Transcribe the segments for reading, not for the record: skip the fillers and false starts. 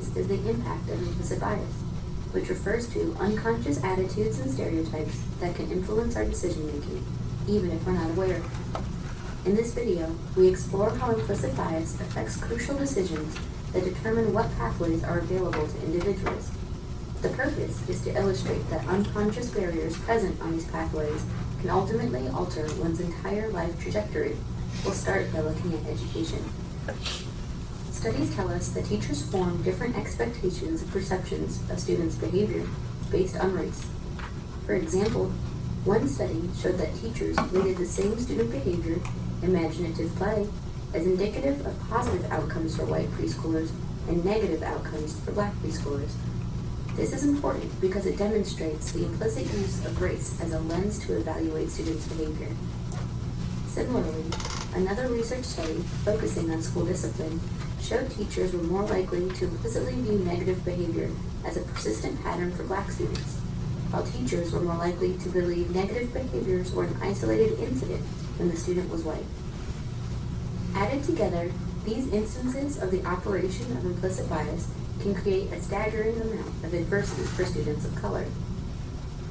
studies is the impact of implicit bias, which refers to unconscious attitudes and stereotypes that can influence our decision-making, even if we're not aware. In this video, we explore how implicit bias affects crucial decisions that determine what pathways are available to individuals. The purpose is to illustrate that unconscious barriers present on these pathways can ultimately alter one's entire life trajectory. We'll start by looking at education. Studies tell us that teachers form different expectations and perceptions of students' behavior based on race. For example, one study showed that teachers rated the same student behavior, imaginative play, as indicative of positive outcomes for white preschoolers and negative outcomes for black preschoolers. This is important because it demonstrates the implicit use of race as a lens to evaluate students' behavior. Similarly, another research study focusing on school discipline showed teachers were more likely to implicitly view negative behavior as a persistent pattern for black students, while teachers were more likely to believe negative behaviors were an isolated incident when the student was white. Added together, these instances of the operation of implicit bias can create a staggering amount of adversity for students of color.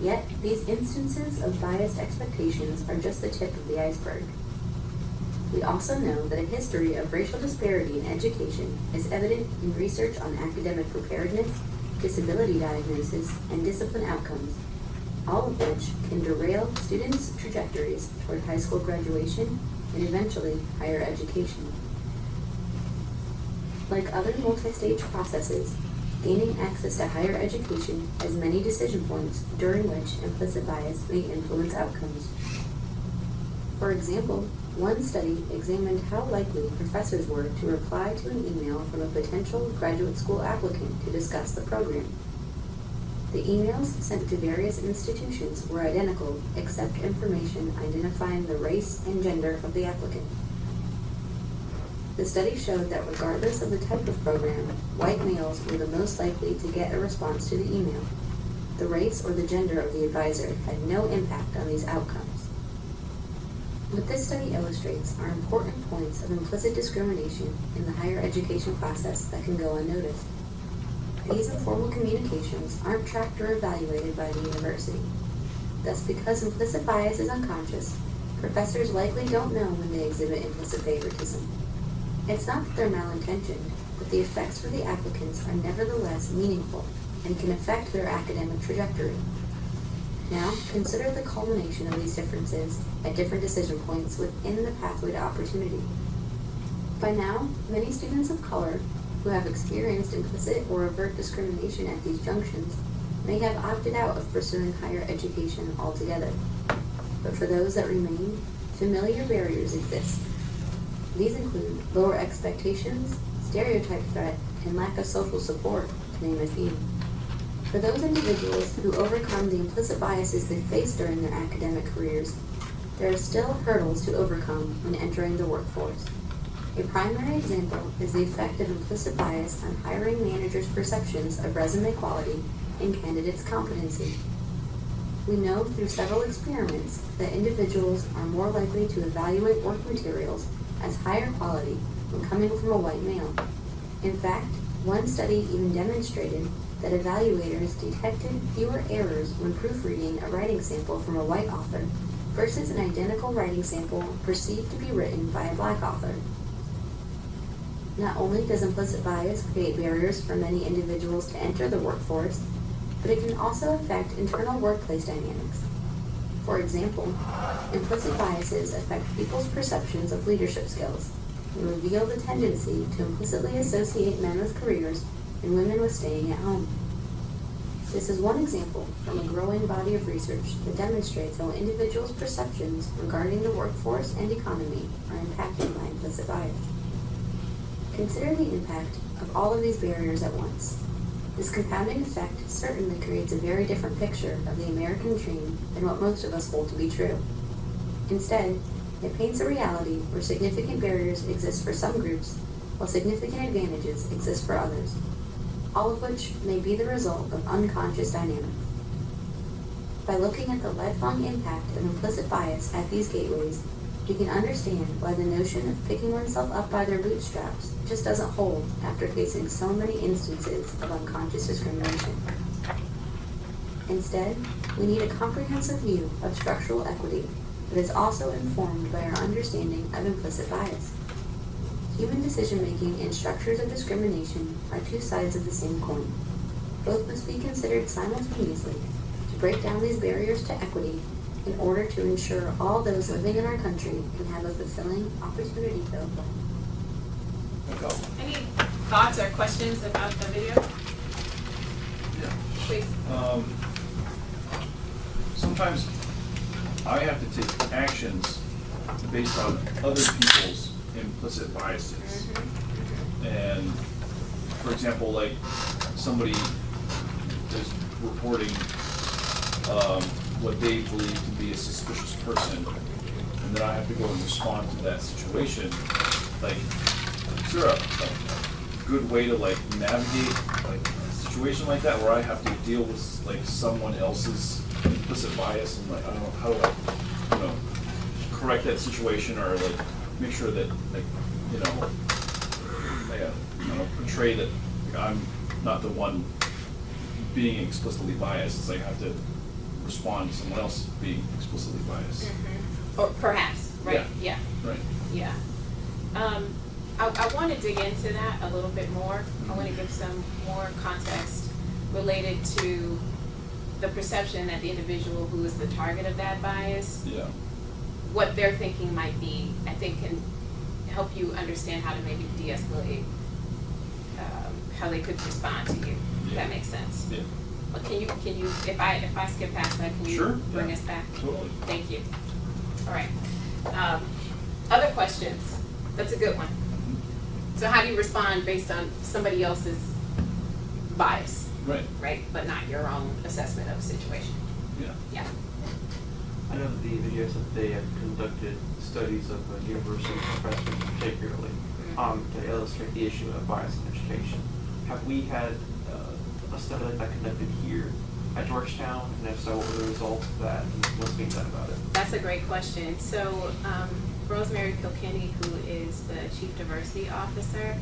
Yet, these instances of biased expectations are just the tip of the iceberg. We also know that a history of racial disparity in education is evident in research on academic preparedness, disability diagnosis, and discipline outcomes, all of which can derail students' trajectories toward high school graduation and eventually higher education. Like other multi-stage processes, gaining access to higher education has many decision points during which implicit bias may influence outcomes. For example, one study examined how likely professors were to reply to an email from a potential graduate school applicant to discuss the program. The emails sent to various institutions were identical except information identifying the race and gender of the applicant. The study showed that regardless of the type of program, white males were the most likely to get a response to the email. The race or the gender of the advisor had no impact on these outcomes. What this study illustrates are important points of implicit discrimination in the higher education process that can go unnoticed. These informal communications aren't tracked or evaluated by the university. Thus, because implicit bias is unconscious, professors likely don't know when they exhibit implicit favoritism. It's not that they're malintentioned, but the effects for the applicants are nevertheless meaningful and can affect their academic trajectory. Now, consider the culmination of these differences at different decision points within the pathway to opportunity. By now, many students of color who have experienced implicit or overt discrimination at these junctions may have opted out of pursuing higher education altogether. But for those that remain, familiar barriers exist. These include lower expectations, stereotype threat, and lack of social support, to name a few. For those individuals who overcome the implicit biases they face during their academic careers, there are still hurdles to overcome when entering the workforce. A primary example is the effect of implicit bias on hiring managers' perceptions of resume quality and candidates' competency. We know through several experiments that individuals are more likely to evaluate work materials as higher quality when coming from a white male. In fact, one study even demonstrated that evaluators detected fewer errors when proofreading a writing sample from a white author versus an identical writing sample perceived to be written by a black author. Not only does implicit bias create barriers for many individuals to enter the workforce, but it can also affect internal workplace dynamics. For example, implicit biases affect people's perceptions of leadership skills and reveal the tendency to implicitly associate men with careers and women with staying at home. This is one example from a growing body of research that demonstrates how individuals' perceptions regarding the workforce and economy are impacted by implicit bias. Consider the impact of all of these barriers at once. This compounding effect certainly creates a very different picture of the American dream than what most of us hold to be true. Instead, it paints a reality where significant barriers exist for some groups, while significant advantages exist for others, all of which may be the result of unconscious dynamics. By looking at the lifelong impact of implicit bias at these gateways, You can understand why the notion of picking oneself up by their bootstraps just doesn't hold after facing so many instances of unconscious discrimination. Instead, we need a comprehensive view of structural equity that is also informed by our understanding of implicit bias. Human decision-making and structures of discrimination are two sides of the same coin. Both must be considered simultaneously to break down these barriers to equity in order to ensure all those living in our country can have a fulfilling opportunity to apply. Any thoughts or questions about the video? Yeah. Please. Sometimes I have to take actions based on other people's implicit biases. And for example, like somebody is reporting what they believe to be a suspicious person, and then I have to go and respond to that situation. Like, is there a good way to like navigate like a situation like that where I have to deal with like someone else's implicit bias, and like I don't know how do I correct that situation, or like make sure that like portray that I'm not the one being explicitly biased. It's like I have to respond to someone else being explicitly biased. Or perhaps, right? Yeah. Right. Yeah. I want to dig into that a little bit more. I want to give some more context related to the perception that the individual who is the target of that bias, Yeah. what their thinking might be, I think can help you understand how to maybe de-escalate how they could respond to you. If that makes sense. Yeah. Well, can you, if I skip past that, can you Sure, bring yeah. us back? Totally. Thank you. All right. Other questions? That's a good one. So how do you respond based on somebody else's bias, Right. right? But not your own assessment of a situation. Yeah. Yeah. I know that the video said they have conducted studies of university professors particularly to illustrate the issue of bias in education. Have we had a study like that conducted here at Georgetown? And if so, what were the results of that and what's being done about it? That's a great question. So Rosemary Kilkenny, who is the Chief Diversity Officer,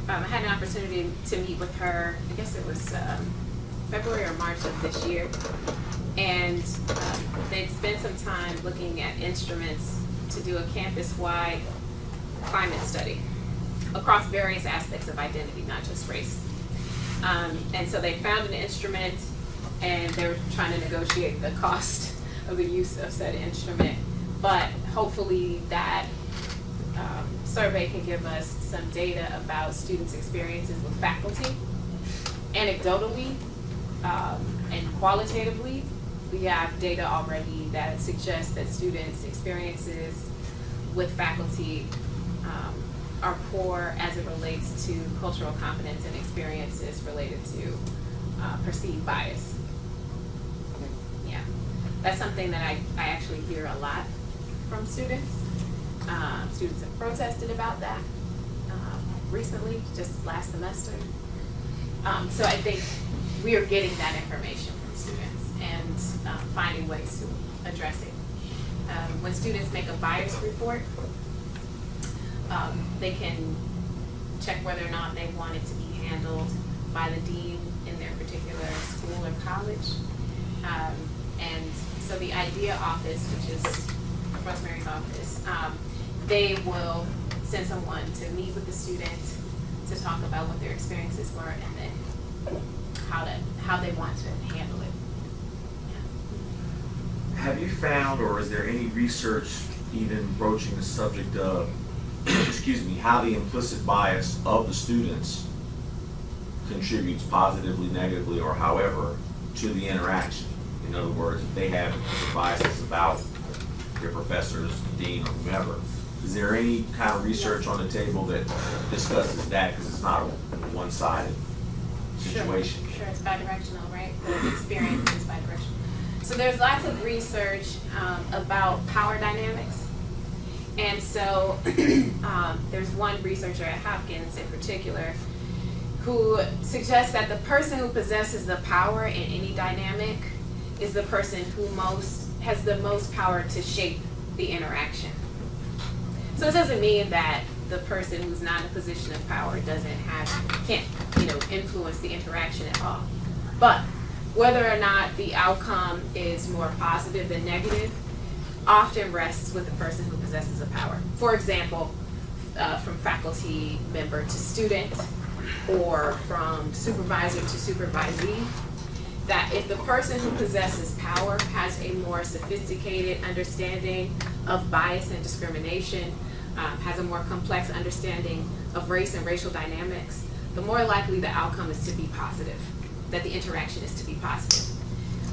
I had an opportunity to meet with her, I guess it was February or March of this year. And they'd spent some time looking at instruments to do a campus-wide climate study across various aspects of identity, not just race. And so they found an instrument, and they were trying to negotiate the cost of the use of said instrument. But hopefully that survey can give us some data about students' experiences with faculty. Anecdotally and qualitatively, we have data already that suggests that students' experiences with faculty are poor as it relates to cultural competence and experiences related to perceived bias. Yeah, that's something that I actually hear a lot from students. Students have protested about that recently, just last semester. So I think we are getting that information from students and finding ways to address it. When students make a bias report, they can check whether or not they want it to be handled by the dean in their particular school or college. And so the IDEA office, which is Rosemary's office, they will send someone to meet with the student to talk about what their experiences were and then how they want to handle it. Yeah. Have you found, or is there any research even broaching the subject of, how the implicit bias of the students contributes positively, negatively, or however to the interaction? In other words, if they have biases about their professors, the dean, or whomever, is there any kind of research on the table that discusses that? Because it's not a one-sided situation. Sure, it's bidirectional, right? The experience is bidirectional. So there's lots of research about power dynamics. And so there's one researcher at Hopkins in particular who suggests that the person who possesses the power in any dynamic is the person who has the most power to shape the interaction. So it doesn't mean that the person who's not in a position of power can't influence the interaction at all. But whether or not the outcome is more positive than negative often rests with the person who possesses the power. For example, from faculty member to student, or from supervisor to supervisee, that if the person who possesses power has a more sophisticated understanding of bias and discrimination, has a more complex understanding of race and racial dynamics, the more likely the outcome is to be positive, that the interaction is to be positive.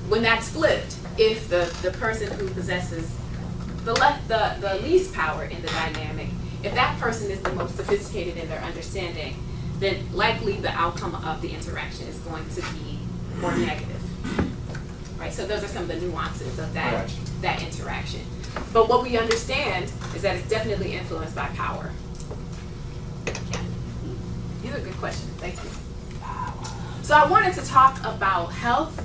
When that's flipped, if the person who possesses the least power in the dynamic, if that person is the most sophisticated in their understanding, then likely the outcome of the interaction is going to be more negative. Right? So those are some of the nuances of that interaction. But what we understand is that it's definitely influenced by power. Yeah. These are good questions. Thank you. So I wanted to talk about health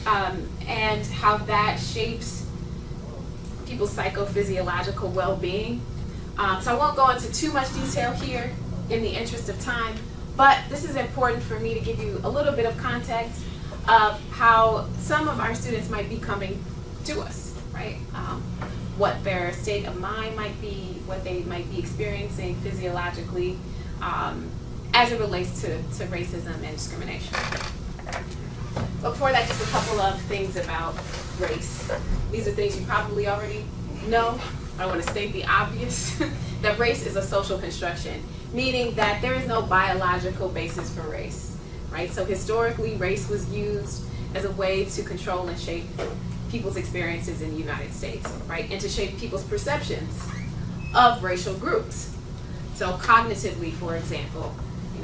and how that shapes people's psychophysiological well-being. So I won't go into too much detail here in the interest of time, but this is important for me to give you a little bit of context of how some of our students might be coming to us, right? What their state of mind might be, what they might be experiencing physiologically as it relates to racism and discrimination. But before that, just a couple of things about race. These are things you probably already know. I want to state the obvious, that race is a social construction, meaning that there is no biological basis for race, right? So historically, race was used as a way to control and shape people's experiences in the United States, right? And to shape people's perceptions of racial groups. So cognitively, for example,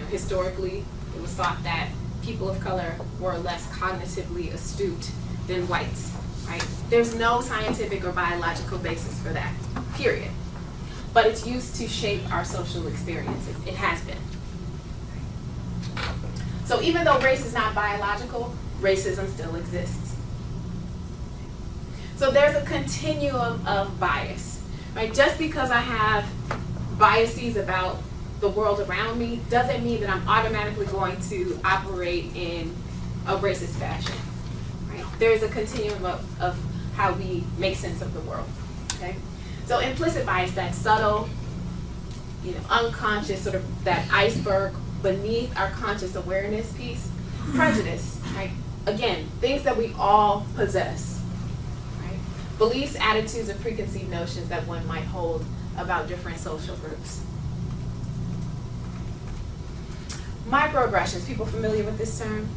historically, it was thought that people of color were less cognitively astute than whites, right? There's no scientific or biological basis for that, period. But it's used to shape our social experiences. It has been. So even though race is not biological, racism still exists. So there's a continuum of bias, right? Just because I have biases about the world around me doesn't mean that I'm automatically going to operate in a racist fashion, right? There is a continuum of how we make sense of the world, okay? So implicit bias, that subtle, unconscious, sort of that iceberg beneath our conscious awareness piece. Prejudice, right? Again, things that we all possess, right? Beliefs, attitudes, and preconceived notions that one might hold about different social groups. Microaggressions, people familiar with this term?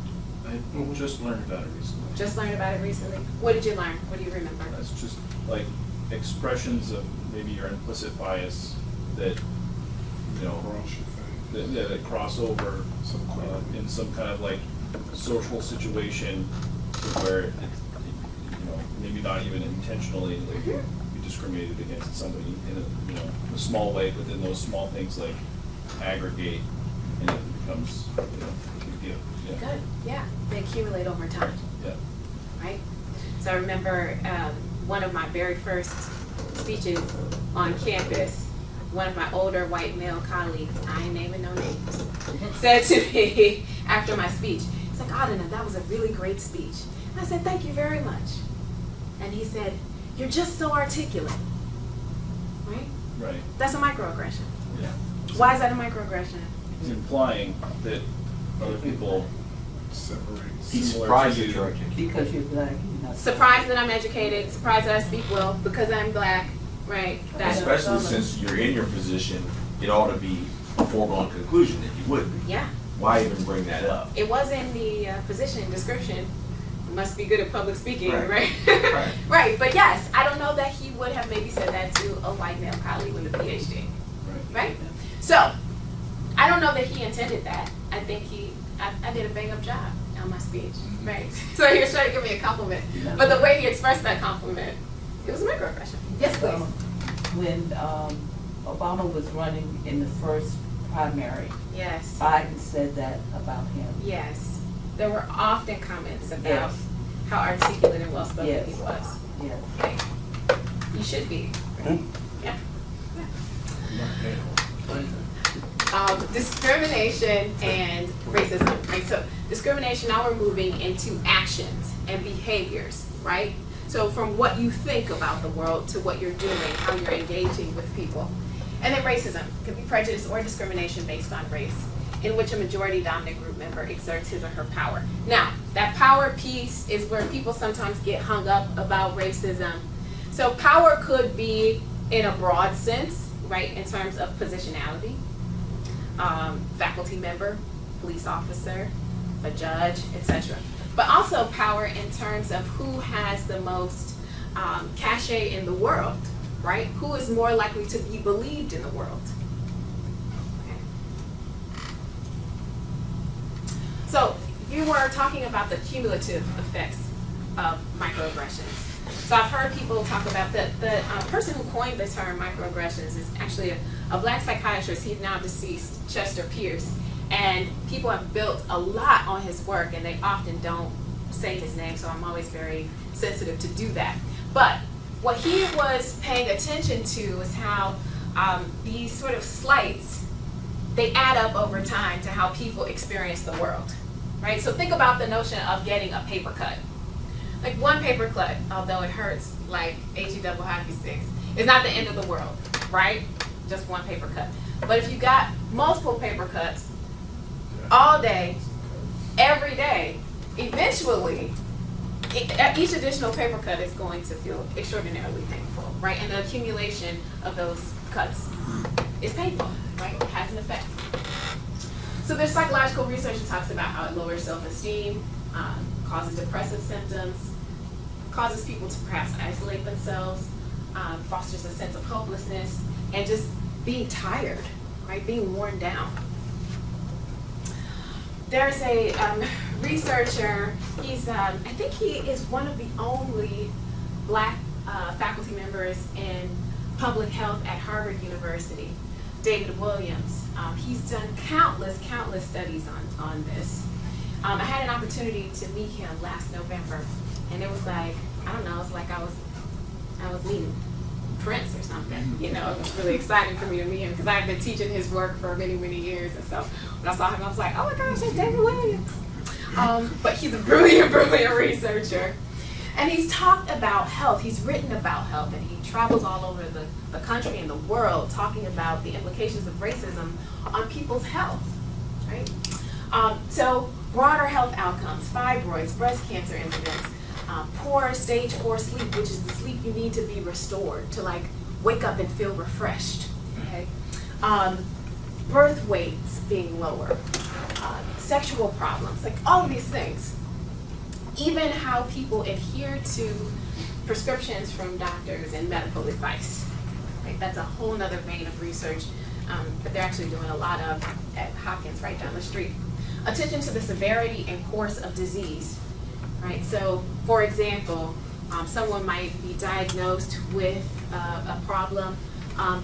I just learned about it recently. Just learned about it recently? What did you learn? What do you remember? That's just like expressions of maybe your implicit bias that, that cross over in some kind of like social situation to where, maybe not even intentionally like be discriminated against somebody in a small way, but then those small things like aggregate and it becomes a big deal. Yeah. Good, yeah. They accumulate over time. Yeah. Right? So I remember one of my very first speeches on campus, one of my older white male colleagues, I ain't naming no names, said to me after my speech, he's like, Adina, that was a really great speech. And I said, thank you very much. And he said, you're just so articulate. Right? Right. That's a microaggression. Yeah. Why is that a microaggression? It's implying that other people He's similar surprised to that you. you're articulate. Because you're black, you're not. Surprised that I'm educated, surprised that I speak well, because I'm black, right? That's Especially since you're in your position, it ought to be a foregone conclusion that you would be. yeah. Why even bring that up? It was in the position description. Must be good at public speaking, Right. right? Right. Right, but yes, I don't know that he would have maybe said that to a white male colleague with a PhD, right? So, I don't know that he intended that. I think I did a bang up job on my speech, right? So he was trying to give me a compliment. But the way he expressed that compliment, it was a microaggression. Yes, please. When Obama was running in the first primary, Yes. Biden said that about him. Yes. There were often comments about Yes. how articulate and well spoken Yes. he was. Yes. Okay. You should be. Right? Yeah. Discrimination and racism, right? So discrimination, now we're moving into actions and behaviors, right? So from what you think about the world to what you're doing, how you're engaging with people. And then racism could be prejudice or discrimination based on race, in which a majority dominant group member exerts his or her power. Now, that power piece is where people sometimes get hung up about racism. So power could be in a broad sense, right, in terms of positionality. Faculty member, police officer, a judge, etc. But also power in terms of who has the most cachet in the world, right? Who is more likely to be believed in the world. Okay. So you were talking about the cumulative effects of microaggressions. So I've heard people talk about the person who coined the term microaggressions is actually a black psychiatrist. He's now deceased, Chester Pierce. And people have built a lot on his work, and they often don't say his name, so I'm always very sensitive to do that. But what he was paying attention to is how these sort of slights, they add up over time to how people experience the world, right? So think about the notion of getting a paper cut. Like one paper cut, although it hurts like HE double hockey sticks, is not the end of the world, right? Just one paper cut. But if you got multiple paper cuts all day, every day, eventually, each additional paper cut is going to feel extraordinarily painful, right? And the accumulation of those cuts is painful, right? It has an effect. So there's psychological research that talks about how it lowers self-esteem, causes depressive symptoms, causes people to perhaps isolate themselves, fosters a sense of hopelessness, and just being tired, right? Being worn down. There's a researcher, I think he is one of the only black faculty members in public health at Harvard University, David Williams. He's done countless studies on this. I had an opportunity to meet him last November, and it was like, I don't know, it's like I was meeting Prince or something. You know, it was really exciting for me to meet him because I've been teaching his work for many, many years. And so when I saw him, I was like, oh my gosh, it's David Williams. But he's a brilliant researcher. And he's talked about health. He's written about health, and he travels all over the country and the world talking about the implications of racism on people's health, right? So broader health outcomes, fibroids, breast cancer incidents, poor stage 4 sleep, which is the sleep you need to be restored to like wake up and feel refreshed, okay? Birth weights being lower, sexual problems, like all of these things. Even how people adhere to prescriptions from doctors and medical advice. Right? That's a whole nother vein of research that they're actually doing a lot of at Hopkins right down the street. Attention to the severity and course of disease. Right? So, for example, someone might be diagnosed with a problem,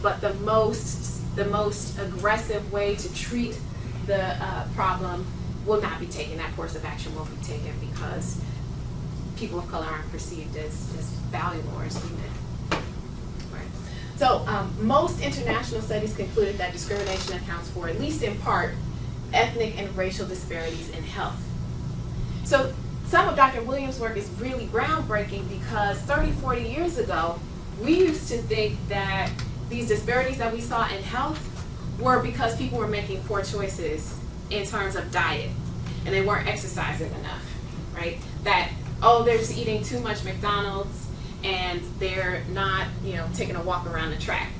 but the most aggressive way to treat the problem will not be taken. That course of action won't be taken because people of color aren't perceived as valuable or as human. Right. So most international studies concluded that discrimination accounts for, at least in part, ethnic and racial disparities in health. So some of Dr. Williams' work is really groundbreaking because 30, 40 years ago, we used to think that these disparities that we saw in health were because people were making poor choices in terms of diet, and they weren't exercising enough, right? That, oh, they're just eating too much McDonald's, and they're not, taking a walk around the track.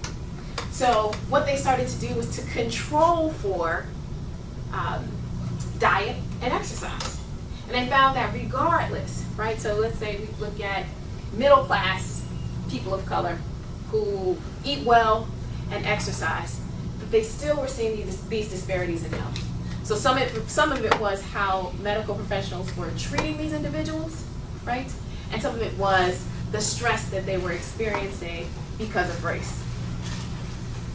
So what they started to do was to control for diet and exercise. And they found that regardless, right? So let's say we look at middle class people of color who eat well and exercise, but they still were seeing these disparities in health. So some of it was how medical professionals were treating these individuals, right? And some of it was the stress that they were experiencing because of race.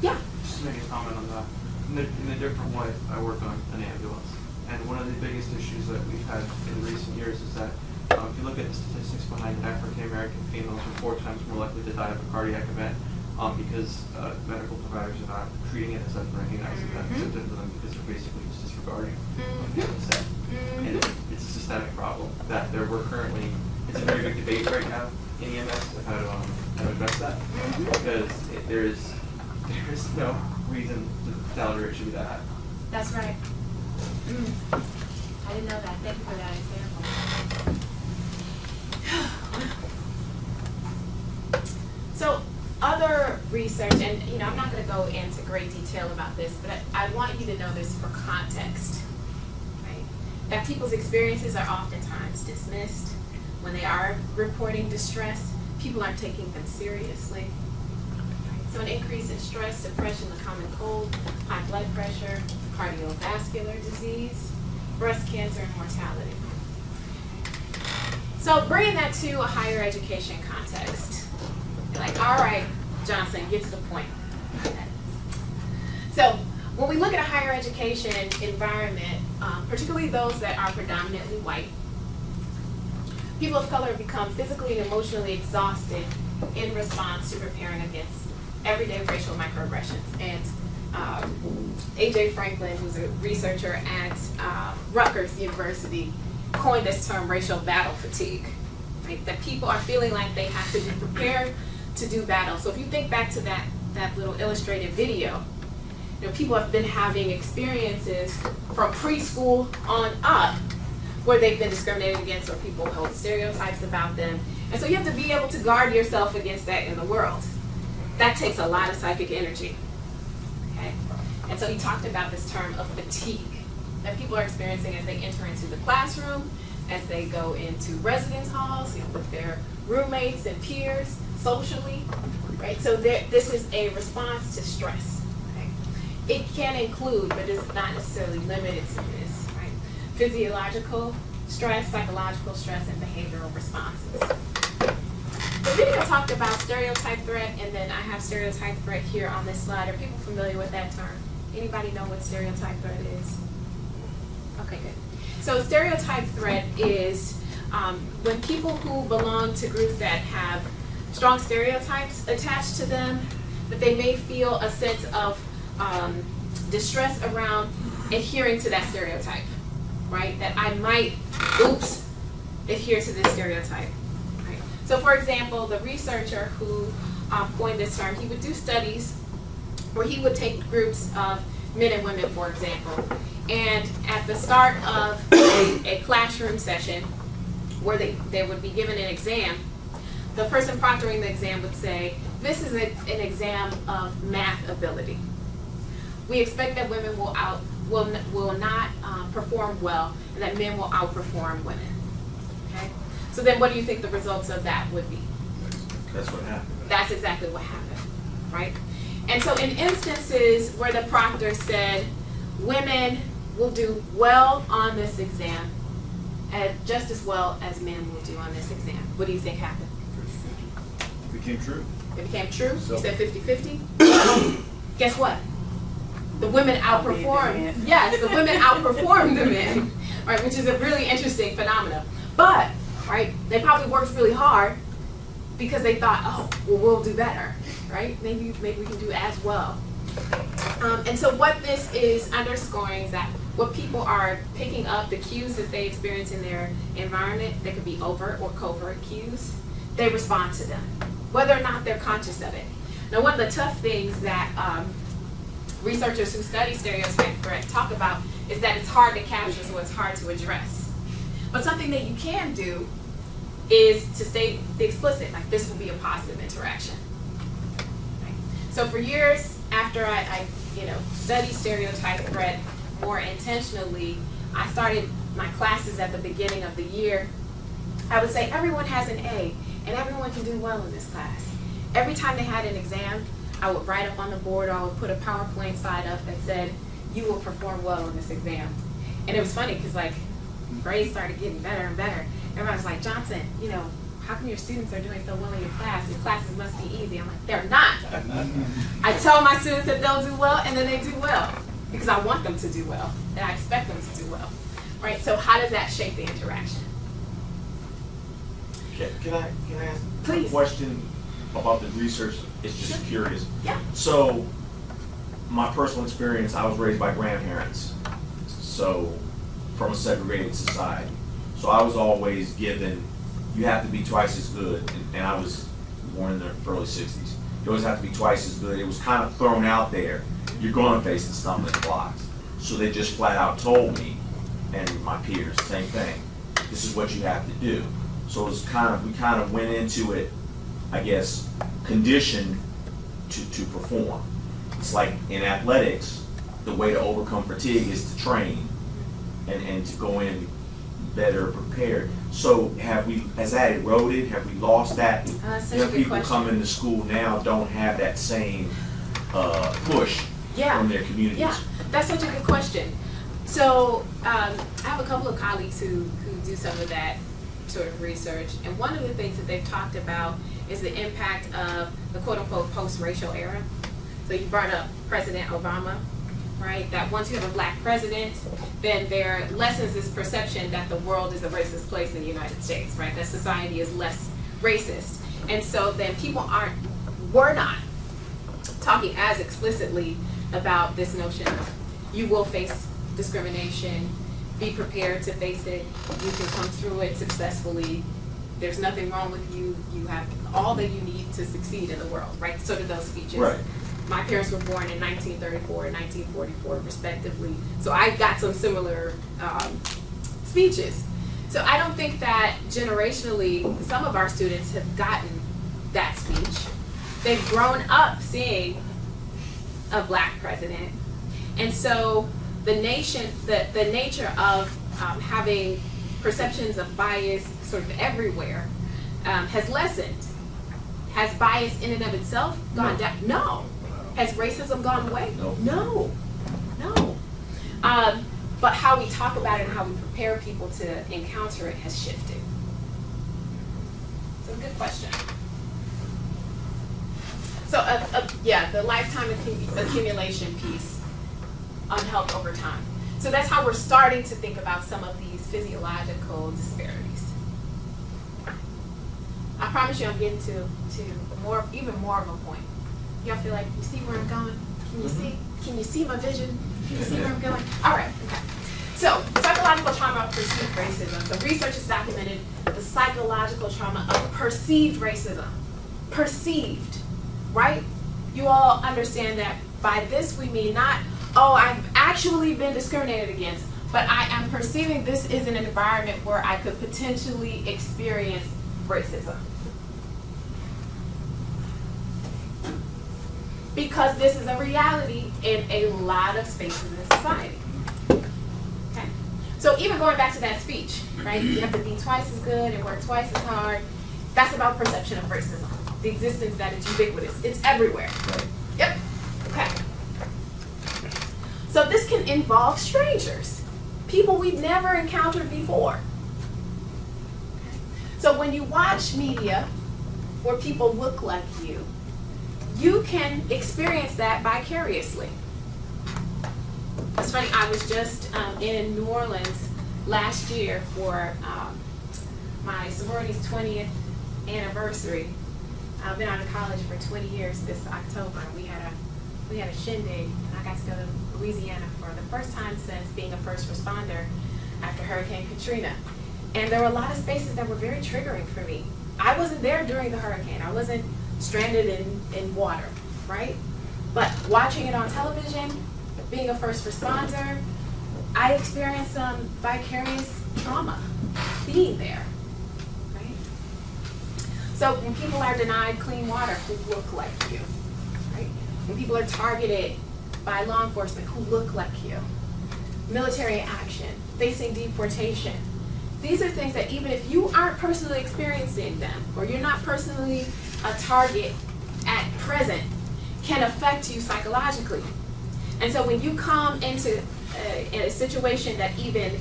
Yeah? Just to make a comment on that. In a different way, I work on an ambulance. And one of the biggest issues that we've had in recent years is that if you look at the statistics behind it, African American females are 4 times more likely to die of a cardiac event because medical providers are not treating it as like recognizing that symptom to them because they're basically just disregarding what people say. And it's a systemic problem that there were currently, it's a very big debate right now in EMS of how to address that, because there is no reason to tolerate it should be that high. That's right. I didn't know that. Thank you for that example. So other research, and I'm not going to go into great detail about this, but I want you to know this for context, right? That people's experiences are oftentimes dismissed. When they are reporting distress, people aren't taking them seriously. So an increase in stress, depression, the common cold, high blood pressure, cardiovascular disease, breast cancer, and mortality. So bringing that to a higher education context, you're like, all right, Johnson, get to the point. So when we look at a higher education environment, particularly those that are predominantly white, people of color become physically and emotionally exhausted in response to preparing against everyday racial microaggressions. And A.J. Franklin, who's a researcher at Rutgers University, coined this term racial battle fatigue, right? That people are feeling like they have to be prepared to do battle. So if you think back to that little illustrated video, people have been having experiences from preschool on up where they've been discriminated against or people hold stereotypes about them. And so you have to be able to guard yourself against that in the world. That takes a lot of psychic energy, okay? And so he talked about this term of fatigue that people are experiencing as they enter into the classroom, as they go into residence halls, with their roommates and peers, socially, right? So this is a response to stress, okay? It can include, but it's not necessarily limited to this, right? Physiological stress, psychological stress, and behavioral responses. The video talked about stereotype threat, and then I have stereotype threat here on this slide. Are people familiar with that term? Anybody know what stereotype threat is? Okay, good. So stereotype threat is when people who belong to groups that have strong stereotypes attached to them, but they may feel a sense of distress around adhering to that stereotype, right? That I might, adhere to this stereotype. Right? So for example, the researcher who coined this term, he would do studies where he would take groups of men and women, for example, and at the start of a classroom session where they would be given an exam, the person proctoring the exam would say, this is an exam of math ability. We expect that women will not perform well, and that men will outperform women. Okay? So then what do you think the results of that would be? That's what happened. That's exactly what happened, right? And so in instances where the proctor said, women will do well on this exam, just as well as men will do on this exam, what do you think happened? It became true. It became true? So- You said 50-50? Guess what? The women outperformed. Yes, the women outperformed the men, right? Which is a really interesting phenomenon. But, right, they probably worked really hard because they thought, oh, well, we'll do better, right? Maybe we can do as well. And so what this is underscoring is that what people are picking up, the cues that they experience in their environment, they could be overt or covert cues, they respond to them, whether or not they're conscious of it. Now, one of the tough things that researchers who study stereotype threat talk about is that it's hard to capture, so it's hard to address. But something that you can do is to state the explicit, like this will be a positive interaction. Right? So for years after I studied stereotype threat more intentionally, I started my classes at the beginning of the year. I would say everyone has an A and everyone can do well in this class. Every time they had an exam, I would write up on the board, or I would put a PowerPoint slide up that said, you will perform well in this exam. And it was funny because grades started getting better and better. Everybody was like, Johnson, how come your students are doing so well in your class? Your classes must be easy. I'm like, they're not. I tell my students that they'll do well, and then they do well because I want them to do well, and I expect them to do well. Right? So how does that shape the interaction? Can I ask Please. a question? about the research, it's just Sure. curious. Yeah. So, my personal experience, I was raised by grandparents, so, from a segregated society. So I was always given, you have to be twice as good, and I was born in the early 60s. You always have to be twice as good. It was kind of thrown out there. You're going to face the stumbling blocks. So they just flat out told me, and my peers, same thing. This is what you have to do. So it was we kind of went into it, I guess, conditioned to perform. It's like in athletics, the way to overcome fatigue is to train and to go in better prepared. So has that eroded? Have we lost that? Such a Young good people question. come into school now don't have that same push Yeah. from their communities. Yeah, that's such a good question. So I have a couple of colleagues who do some of that sort of research, and one of the things that they've talked about is the impact of the quote-unquote post-racial era. So you brought up President Obama, right? That once you have a black president, then there lessens this perception that the world is a racist place in the United States, right? That society is less racist. And so then people were not talking as explicitly about this notion of you will face discrimination, be prepared to face it, you can come through it successfully, there's nothing wrong with you, you have all that you need to succeed in the world, right? Sort of those speeches. Right. My parents were born in 1934 and 1944 respectively, so I got some similar speeches. So I don't think that generationally some of our students have gotten that speech. They've grown up seeing a black president, and so the nature of having perceptions of bias sort of everywhere has lessened. Has bias in and of itself gone down? No. Has racism gone away? No. No. But how we talk about it and how we prepare people to encounter it has shifted. So good question. So yeah, the lifetime accumulation piece, unhelped over time. So that's how we're starting to think about some of these physiological disparities. I promise you I'm getting to even more of a point. Y'all feel like you see where I'm going? Can you see my vision? Can you see where I'm going? All right, okay. So psychological trauma of perceived racism. So research has documented the psychological trauma of perceived racism. Perceived, right? You all understand that by this we mean not, oh, I've actually been discriminated against, but I am perceiving this is an environment where I could potentially experience racism. Because this is a reality in a lot of spaces in society. Okay? So even going back to that speech, right? You have to be twice as good and work twice as hard. That's about perception of racism. The existence that is ubiquitous. It's everywhere. Right. Yep. Okay. So this can involve strangers. People we've never encountered before. So when you watch media where people look like you can experience that vicariously. It's funny, I was just in New Orleans last year for my sorority's 20th anniversary. I've been out of college for 20 years this October. We had a shindig, and I got to go to Louisiana for the first time since being a first responder after Hurricane Katrina. And there were a lot of spaces that were very triggering for me. I wasn't there during the hurricane. I wasn't stranded in water, right? But watching it on television, being a first responder, I experienced some vicarious trauma being there, right? So when people are denied clean water who look like you, right? When people are targeted by law enforcement who look like you, military action, facing deportation, these are things that even if you aren't personally experiencing them, or you're not personally a target at present, can affect you psychologically. And so when you come into a situation that even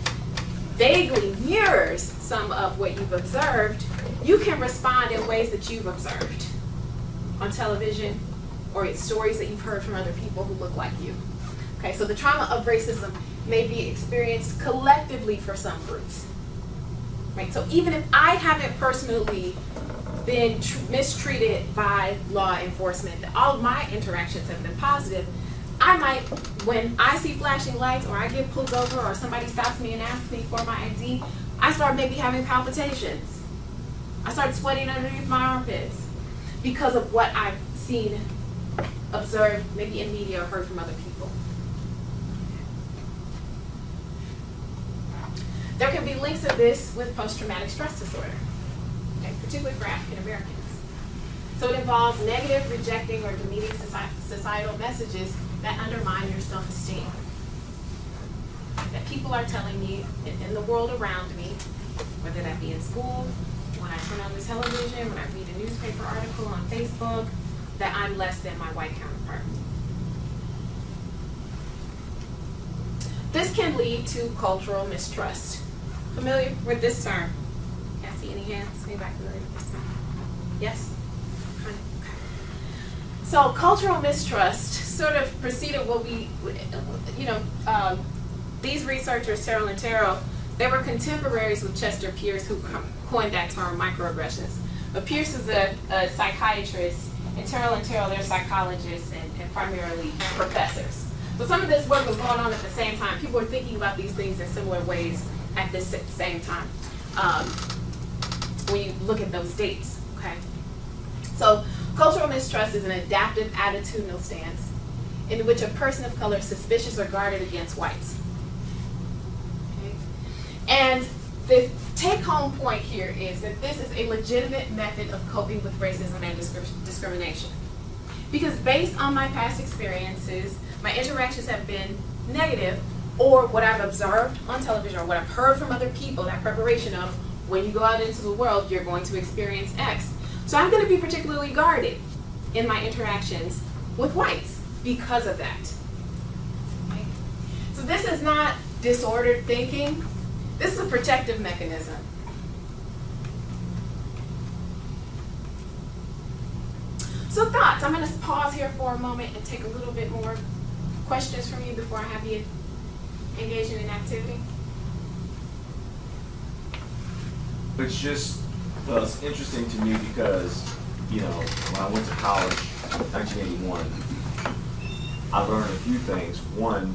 vaguely mirrors some of what you've observed, you can respond in ways that you've observed on television or in stories that you've heard from other people who look like you. Okay, so the trauma of racism may be experienced collectively for some groups. right? So even if I haven't personally been mistreated by law enforcement, all of my interactions have been positive, I might, when I see flashing lights or I get pulled over or somebody stops me and asks me for my ID, I start maybe having palpitations. I start sweating underneath my armpits because of what I've seen, observed, maybe in media or heard from other people. There can be links of this with post-traumatic stress disorder, okay, particularly for African Americans. So it involves negative, rejecting, or demeaning societal messages that undermine your self-esteem. That people are telling me in the world around me, whether that be in school, when I turn on the television, when I read a newspaper article on Facebook, that I'm less than my white counterpart. This can lead to cultural mistrust. Familiar with this term? Can I see any hands? Anybody familiar with this term? Yes? Okay. So cultural mistrust sort of preceded what we, these researchers, Terrell and Terrell, they were contemporaries with Chester Pierce, who coined that term, microaggressions. But Pierce is a psychiatrist, and Terrell, they're psychologists and primarily professors. So some of this work was going on at the same time. People were thinking about these things in similar ways at the same time. When you look at those dates, okay? So cultural mistrust is an adaptive attitudinal stance in which a person of color is suspicious or guarded against whites. Okay? And the take-home point here is that this is a legitimate method of coping with racism and discrimination. Because based on my past experiences, my interactions have been negative, or what I've observed on television or what I've heard from other people, that preparation of when you go out into the world, you're going to experience X. So I'm going to be particularly guarded in my interactions with whites because of that. Okay? So this is not disordered thinking. This is a protective mechanism. So thoughts. I'm going to pause here for a moment and take a little bit more questions from you before I have you engage in an activity. It's just, well, it's interesting to me because, when I went to college in 1981, I learned a few things. One,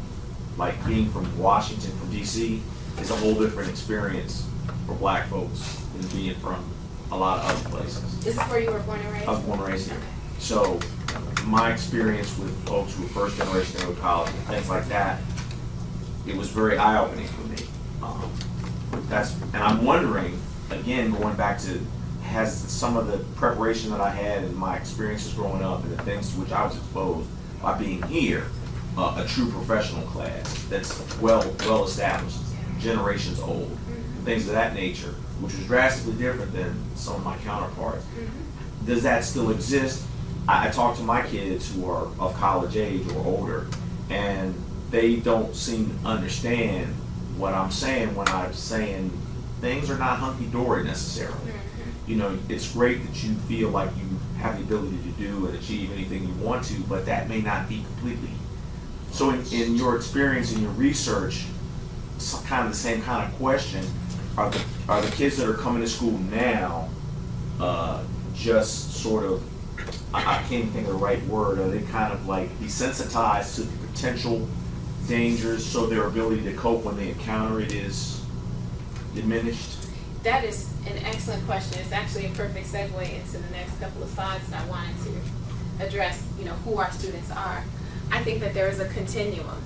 like being from Washington, from DC, is a whole different experience for black folks than being from a lot of other places. This is where you were born and raised? I was born and raised here. So my experience with folks who were first generation to go to college and things like that, it was very eye-opening for me. And I'm wondering, again, going back to, has some of the preparation that I had and my experiences growing up and the things to which I was exposed by being here, a true professional class that's well established, generations old, things of that nature, which was drastically different than some of my counterparts. Does that still exist? I talk to my kids who are of college age or older, and they don't seem to understand what I'm saying when I'm saying things are not hunky-dory necessarily. It's great that you feel like you have the ability to do and achieve anything you want to, but that may not be completely. So in your experience, in your research, kind of the same kind of question, are the kids that are coming to school now just sort of, I can't even think of the right word, are they kind of like desensitized to the potential dangers so their ability to cope when they encounter it is diminished? That is an excellent question. It's actually a perfect segue into the next couple of slides that I wanted to address, who our students are. I think that there is a continuum.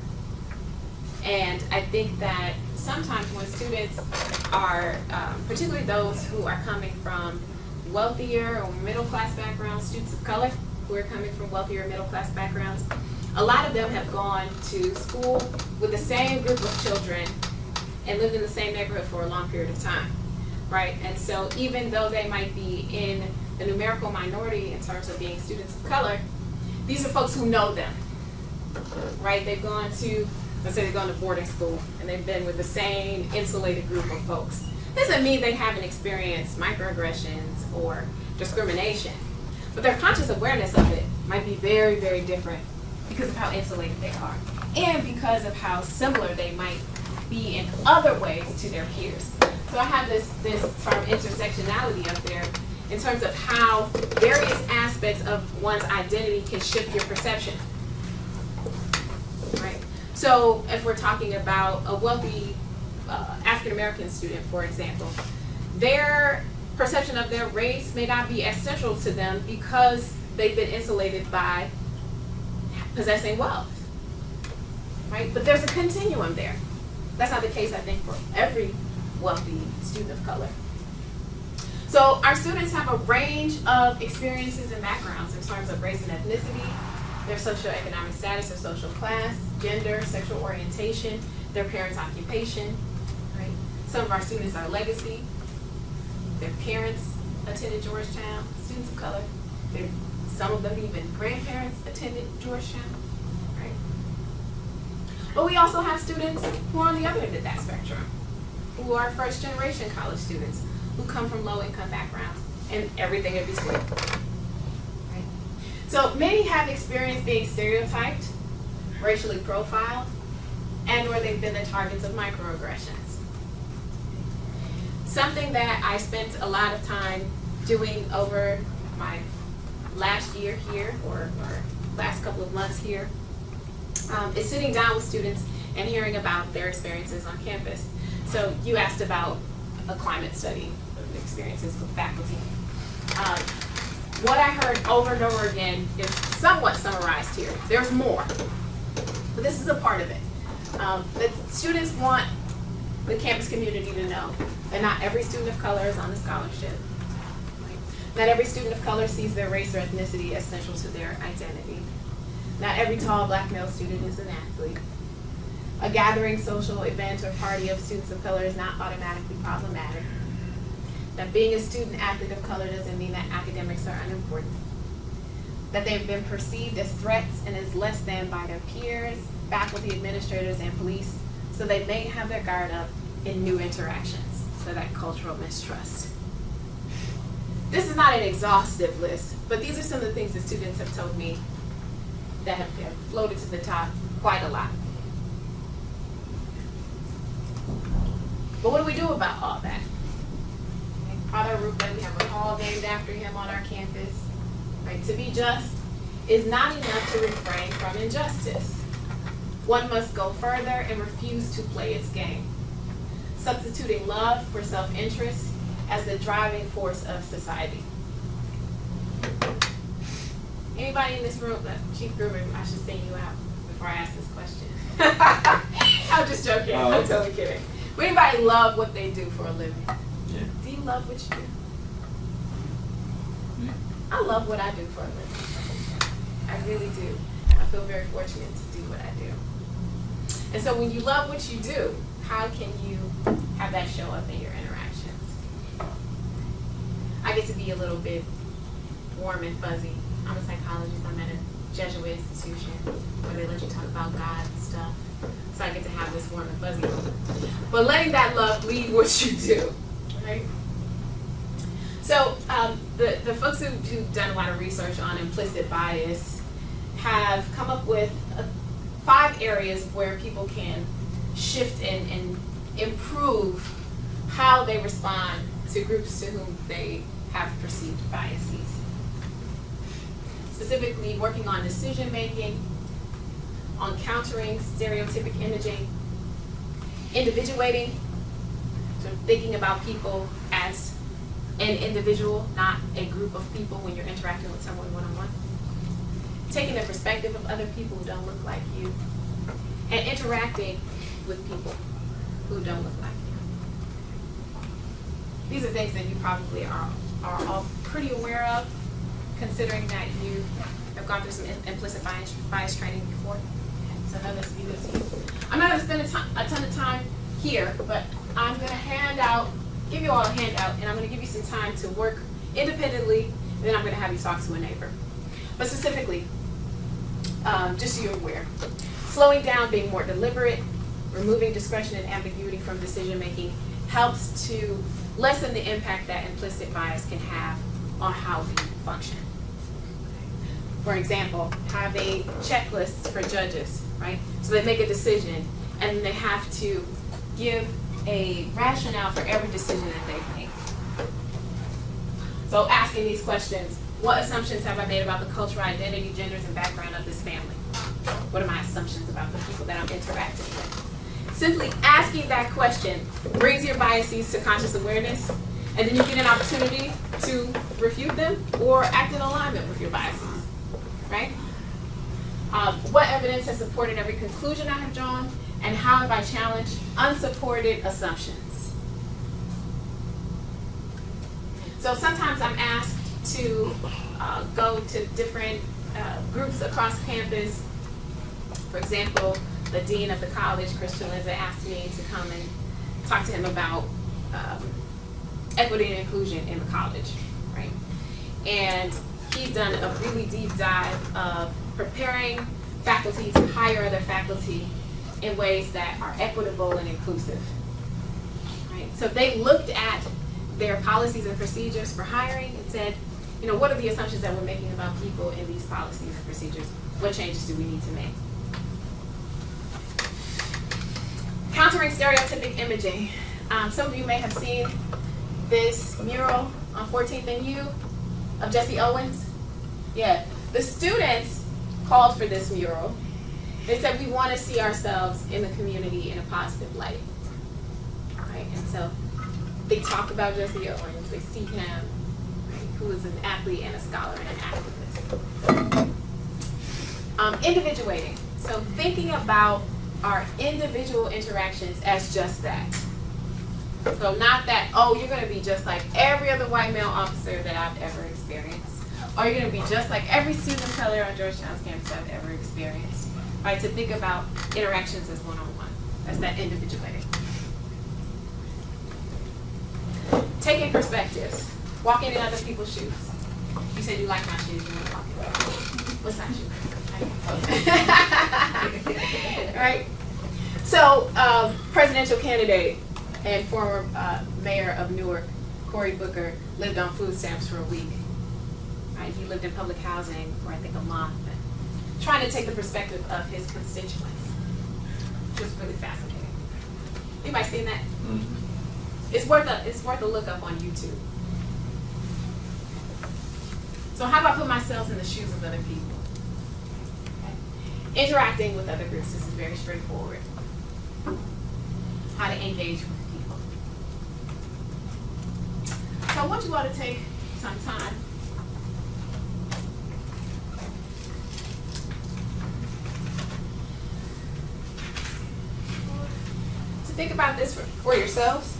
And I think that sometimes when students are, particularly those who are coming from wealthier or middle class backgrounds, students of color who are coming from wealthier middle class backgrounds, a lot of them have gone to school with the same group of children and lived in the same neighborhood for a long period of time, right? And so even though they might be in the numerical minority in terms of being students of color, these are folks who know them, right? They've gone to, let's say they've gone to boarding school and they've been with the same insulated group of folks. Doesn't mean they haven't experienced microaggressions or discrimination, but their conscious awareness of it might be very, very different because of how insulated they are and because of how similar they might be in other ways to their peers. So I have this term intersectionality up there in terms of how various aspects of one's identity can shift your perception. Right? So if we're talking about a wealthy African American student, for example, their perception of their race may not be as central to them because they've been insulated by possessing wealth. Right? But there's a continuum there. That's not the case, I think, for every wealthy student of color. So our students have a range of experiences and backgrounds in terms of race and ethnicity, their socioeconomic status or social class, gender, sexual orientation, their parents' occupation. Right? Some of our students are legacy. Their parents attended Georgetown, students of color. Some of them even grandparents attended Georgetown. Right? But we also have students who are on the other end of that spectrum, who are first-generation college students, who come from low-income backgrounds, and everything in between. Right? So many have experienced being stereotyped, racially profiled, and or they've been the targets of microaggressions. Something that I spent a lot of time doing over my last year here, or last couple of months here, is sitting down with students and hearing about their experiences on campus. So you asked about a climate study of experiences with faculty. What I heard over and over again is somewhat summarized here. There's more, but this is a part of it. That students want the campus community to know that not every student of color is on a scholarship. Right? Not every student of color sees their race or ethnicity as central to their identity. Not every tall black male student is an athlete. A gathering, social event, or party of students of color is not automatically problematic. That being a student athlete of color doesn't mean that academics are unimportant. That they've been perceived as threats and as less than by their peers, faculty, administrators, and police, so they may have their guard up in new interactions, so that cultural mistrust. This is not an exhaustive list, but these are some of the things that students have told me that have floated to the top quite a lot. But what do we do about all that? Father Ruben, we have a hall named after him on our campus. Right? To be just is not enough to refrain from injustice. One must go further and refuse to play its game, substituting love for self-interest as the driving force of society. Anybody in this room, Chief Gruber, I should sing you out before I ask this question. I'm just joking, I'm totally kidding. Would anybody love what they do for a living? Yeah. Do you love what you do? Yeah. I love what I do for a living. I really do. I feel very fortunate to do what I do. And so when you love what you do, how can you have that show up in your interactions? I get to be a little bit warm and fuzzy. I'm a psychologist. I'm at a Jesuit institution where they let you talk about God and stuff. So I get to have this warm and fuzzy. But letting that love lead what you do, right? So the folks who've done a lot of research on implicit bias have come up with 5 areas where people can shift and improve how they respond to groups to whom they have perceived biases. Specifically, working on decision making, on countering stereotypic imaging, individuating, so thinking about people as an individual, not a group of people when you're interacting with someone one-on-one, taking the perspective of other people who don't look like you, and interacting with people who don't look like you. These are things that you probably are all pretty aware of, considering that you have gone through some implicit bias training before. So I know this will be good to you. I'm not going to spend a ton of time here, but I'm going to give you all a handout, and I'm going to give you some time to work independently, and then I'm going to have you talk to a neighbor. But specifically, just so you're aware, slowing down, being more deliberate, removing discretion and ambiguity from decision making helps to lessen the impact that implicit bias can have on how we function. For example, having checklists for judges, right? So they make a decision and they have to give a rationale for every decision that they've made. So asking these questions: what assumptions have I made about the cultural identity, genders, and background of this family? What are my assumptions about the people that I'm interacting with? Simply asking that question brings your biases to conscious awareness, and then you get an opportunity to refute them or act in alignment with your biases, right? What evidence has supported every conclusion I have drawn, and how have I challenged unsupported assumptions? So sometimes I'm asked to go to different groups across campus. For example, the dean of the college, Christian Liza, asked me to come and talk to him about equity and inclusion in the college, right? And he's done a really deep dive of preparing faculty to hire other faculty in ways that are equitable and inclusive, right? So they looked at their policies and procedures for hiring and said, you know, what are the assumptions that we're making about people in these policies and procedures? What changes do we need to make? Countering stereotypic imaging. Some of you may have seen this mural on 14th and U of Jesse Owens. Yeah, the students called for this mural. They said we want to see ourselves in the community in a positive light. Right? And so they talk about Jesse Owens. They see him, right, who is an athlete and a scholar and an activist. Individuating. So thinking about our individual interactions as just that. So not that, oh, you're going to be just like every other white male officer that I've ever experienced. Or you're going to be just like every student of color on Georgetown's campus I've ever experienced. Right? To think about interactions as one-on-one. That's that individuating. Taking perspectives. Walking in other people's shoes. You said you like my shoes, you want to walk in them. What's that shoe? Right? So, presidential candidate and former mayor of Newark, Cory Booker, lived on food stamps for a week. Right? He lived in public housing for I think a month, and trying to take the perspective of his constituents, which was really fascinating. Anybody seen that? Mm-hmm. It's worth a look up on YouTube. So how do I put myself in the shoes of other people? Okay. Interacting with other groups, this is very straightforward. How to engage with people. So I want you all to take some time to think about this for yourselves.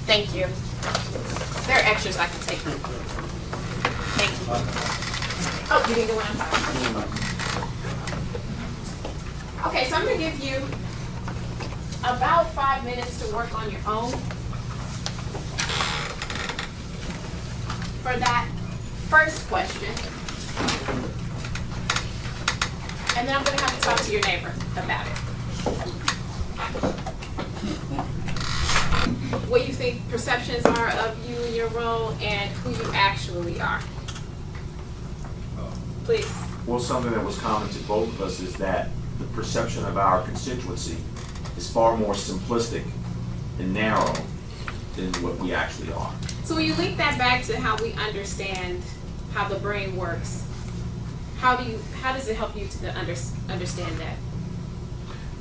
Thank you. There are extras I can take. Thank you. Oh, you didn't go in? Okay, so I'm going to give you about 5 minutes to work on your own. For that first question. And then I'm going to have to talk to your neighbor about it. What you think perceptions are of you and your role and who you actually are. Please. Well, something that was common to both of us is that the perception of our constituency is far more simplistic and narrow than what we actually are. So when you link that back to how we understand how the brain works, how does it help you to understand that?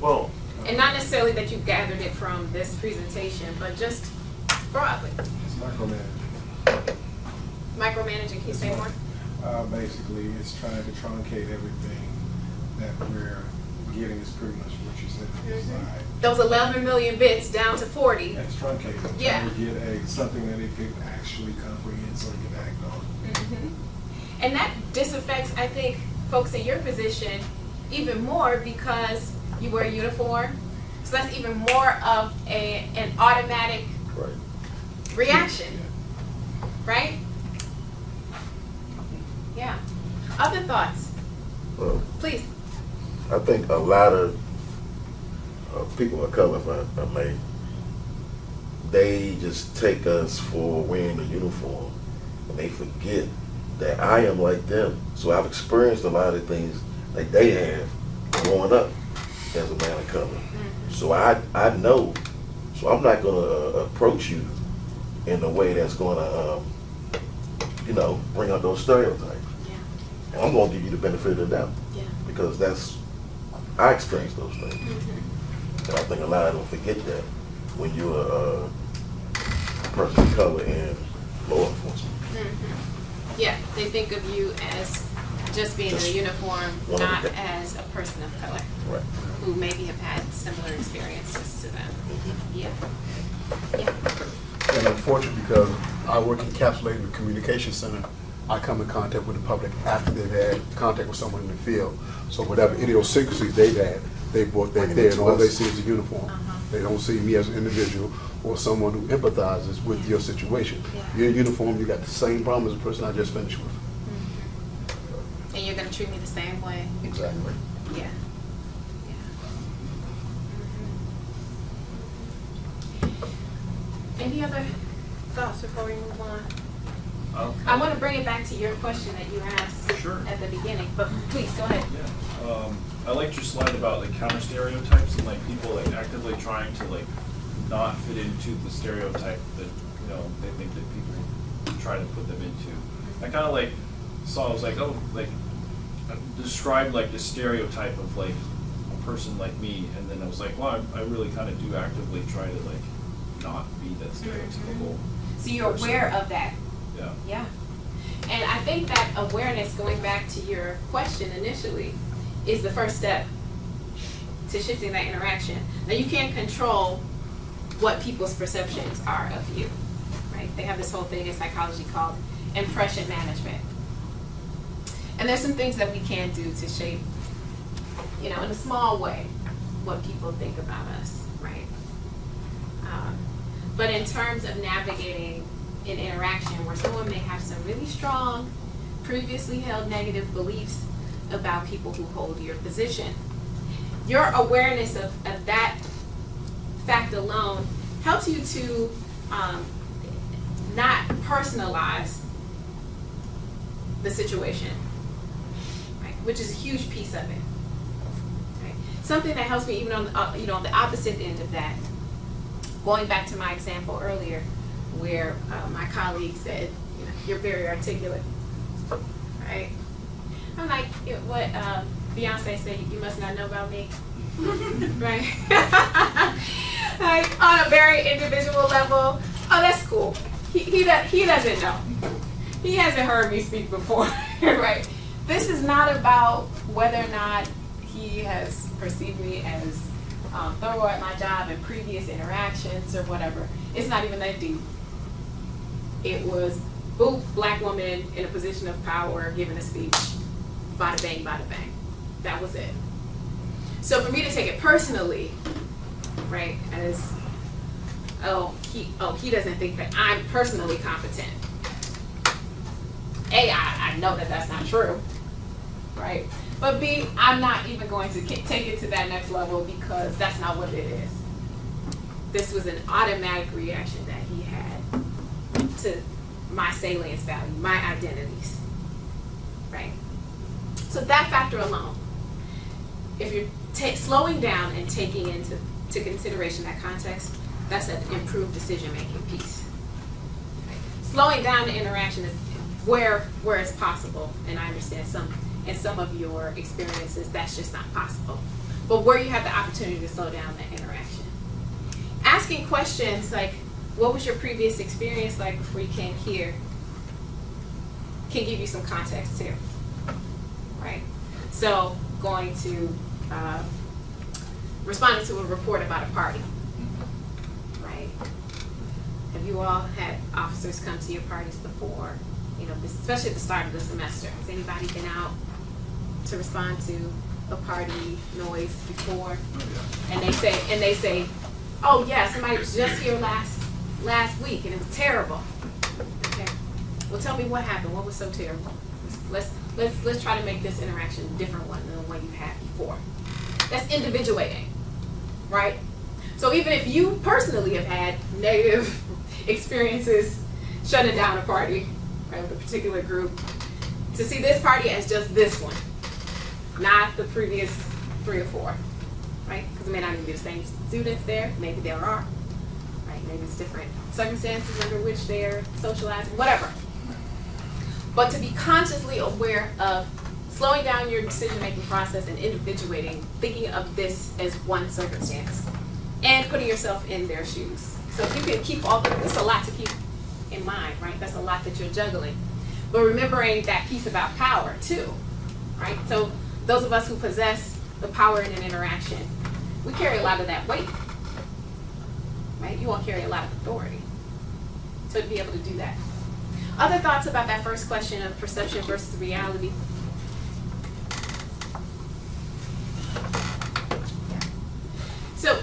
Well, and not necessarily that you gathered it from this presentation, but just broadly. It's micromanaging. Micromanaging, can you say more? Basically, it's trying to truncate everything that we're getting is pretty much what you said on the slide. Those 11 million bits down to 40. That's truncated. Yeah. Trying to get something that it could actually comprehend so it can act on. Mm-hmm. And that disaffects, I think, folks in your position even more because you wear a uniform. So that's even more of an automatic reaction. Yeah. Right? Yeah. Other thoughts? Please. I think a lot of people of color, if I may, they just take us for wearing a uniform, and they forget that I am like them. So I've experienced a lot of things like they have growing up as a man of color. So I know. So I'm not going to approach you in a way that's going to, bring out those stereotypes. Yeah. And I'm going to give you the benefit of the doubt Yeah. because I experienced those things. Mm-hmm. And I think a lot of them forget that when you're a person of color in law enforcement. Mm-hmm. Yeah, they think of you as just being in a uniform, one of not the- as a person of color Right. who maybe have had similar experiences to them. Mm-hmm. Yeah. Yeah. And unfortunately, because I work encapsulated in the communication center, I come in contact with the public after they've had contact with someone in the field. So whatever idiosyncrasies they've had, they brought that there, and all they see is the uniform. Uh-huh. They don't see me as an individual or someone who empathizes with your situation. Yeah. You're in uniform, you got the same problem as the person I just finished with. Mm-hmm. And you're going to treat me the same way? Exactly. Yeah. Yeah. Mm-hmm. Any other thoughts before we move on? I want to bring it back to your question that you asked Sure. at the beginning, but please go ahead. Yeah. I liked your slide about like counter stereotypes and like people like actively trying to like not fit into the stereotype that they think that people try to put them into. I kind of like saw, I was like, oh, like describe like the stereotype of like a person like me, and then I was like, well, I really kind of do actively try to like not be that stereotypical. So you're person. aware of that. Yeah. Yeah. And I think that awareness, going back to your question initially, is the first step to shifting that interaction. Now, you can't control what people's perceptions are of you, right? They have this whole thing in psychology called impression management. And there's some things that we can do to shape, in a small way, what people think about us, right? But in terms of navigating an interaction where someone may have some really strong, previously held negative beliefs about people who hold your position, your awareness of that fact alone helps you to not personalize the situation, right? Which is a huge piece of it. Right? Something that helps me even on on the opposite end of that. Going back to my example earlier, where my colleague said, "You're very articulate," right? I'm like, what Beyonce said, "You must not know about me," right? Like on a very individual level. Oh, that's cool. He doesn't know. He hasn't heard me speak before, right? This is not about whether or not he has perceived me as thorough at my job in previous interactions or whatever. It's not even that deep. It was, boop, black woman in a position of power giving a speech, bada bang, bada bang. That was it. So for me to take it personally, right, as, he doesn't think that I'm personally competent. A, I know that that's not true, right? But B, I'm not even going to take it to that next level because that's not what it is. This was an automatic reaction that he had to my salience value, my identities, right? So that factor alone, if you're slowing down and taking into consideration that context, that's an improved decision-making piece. Right? Slowing down the interaction is where it's possible, and I understand some of your experiences that's just not possible. But where you have the opportunity to slow down that interaction. Asking questions like, what was your previous experience like before you came here, can give you some context too, right? So going to, responding to a report about a party, right? Have you all had officers come to your parties before? Especially at the start of the semester. Has anybody been out to respond to a party noise before? And they say, oh yeah, somebody was just here last week and it was terrible. Okay. Well, tell me what happened. What was so terrible? Let's try to make this interaction a different one than the one you had before. That's individuating, right? So even if you personally have had negative experiences shutting down a party, right, with a particular group, to see this party as just this one, not the previous 3 or 4, right? Because it may not even be the same students there. Maybe there are, right? Maybe it's different circumstances under which they're socializing, whatever. But to be consciously aware of slowing down your decision-making process and individuating, thinking of this as one circumstance, and putting yourself in their shoes. So if you can keep all of this, a lot to keep in mind, right? That's a lot that you're juggling. But remembering that piece about power too, right? So those of us who possess the power in an interaction, we carry a lot of that weight, right? You all carry a lot of authority. So to be able to do that. Other thoughts about that first question of perception versus reality? Yeah. So,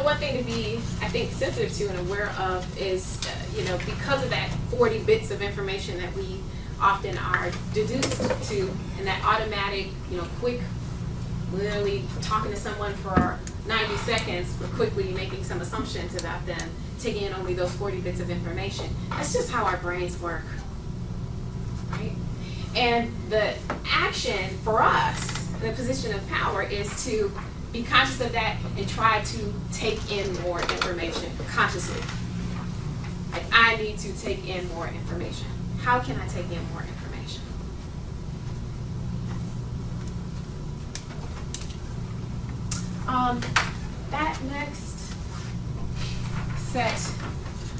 one thing to be, I think, sensitive to and aware of is, because of that 40 bits of information that we often are deduced to, and that automatic, quick, literally talking to someone for 90 seconds, we're quickly making some assumptions about them, taking in only those 40 bits of information. That's just how our brains work, right? And the action for us, in a position of power, is to be conscious of that and try to take in more information consciously. Like, I need to take in more information. How can I take in more information? That next set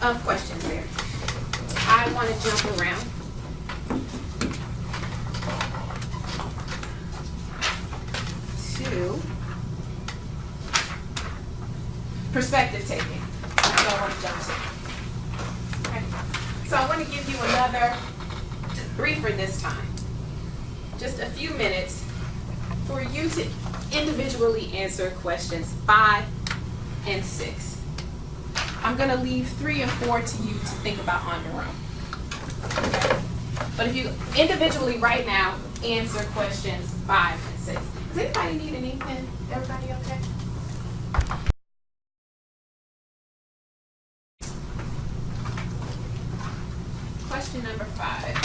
of questions there, I want to jump around. To perspective taking. That's what I want to jump to. Okay. So I want to give you another, just briefer this time, just a few minutes for you to individually answer questions 5 and 6. I'm going to leave 3 and 4 to you to think about on your own. Okay? But if you individually right now answer questions 5 and 6. Does anybody need an ink pen? Everybody okay? Question number 5.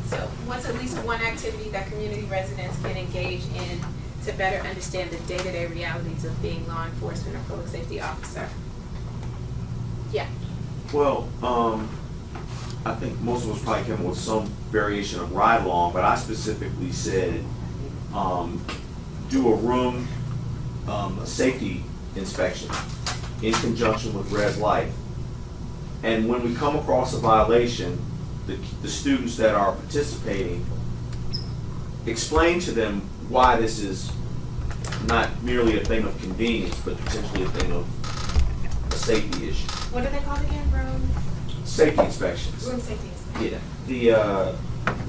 So, what's at least one activity that community residents can engage in to better understand the day-to-day realities of being law enforcement or public safety officer? Yeah. Well, I think most of us probably came up with some variation of ride along, but I specifically said do a room a safety inspection in conjunction with Res Life. And when we come across a violation, the students that are participating, explain to them why this is not merely a thing of convenience, but potentially a thing of a safety issue. What are they called again? Room Safety inspections. safety inspection. Yeah.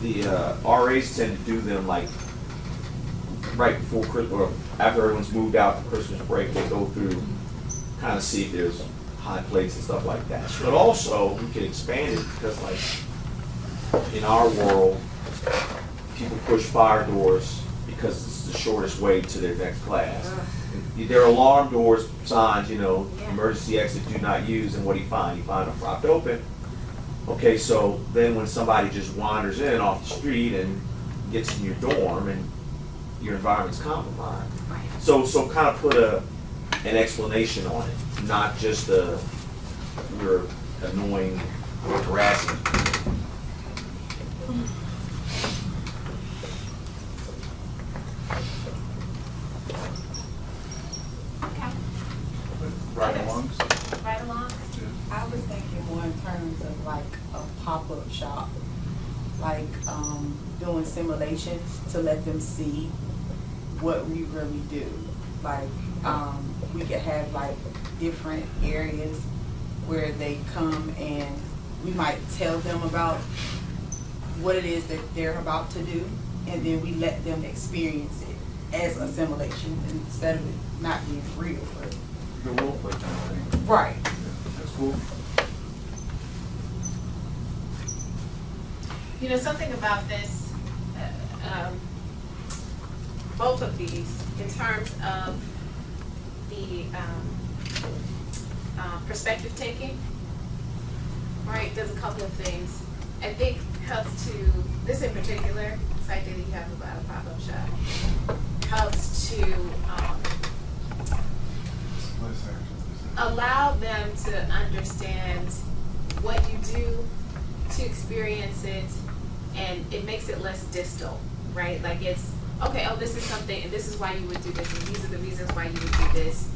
The RAs tend to do them like right before Christmas, or after everyone's moved out for Christmas break. They go through, kind of see if there's high plates and stuff like that. But also, we can expand it because, like, in our world, people push fire doors because it's the shortest way to their next class. There are alarm doors, signs, emergency exit, do not use, and what do you find? You find them propped open. Okay, so then when somebody just wanders in off the street and gets in your dorm and your environment's compromised. Right. So kind of put an explanation on it, not just we're annoying or harassing. Okay. Right alongs? Right along? I was thinking more in terms of like a pop-up shop, like doing simulations to let them see what we really do. Like we could have like different areas where they come and we might tell them about what it is that they're about to do, and then we let them experience it as a simulation instead of it not being real. The role play kind of thing. Right. Yeah, that's cool. Something about this, both of these in terms of the perspective taking, right, does a couple of things. I think helps to, this in particular, this idea that you have about a pop-up shop, helps to allow them to understand what you do, to experience it, and it makes it less distal, right? Like it's, okay, oh, this is something, and this is why you would do this, and these are the reasons why you would do this.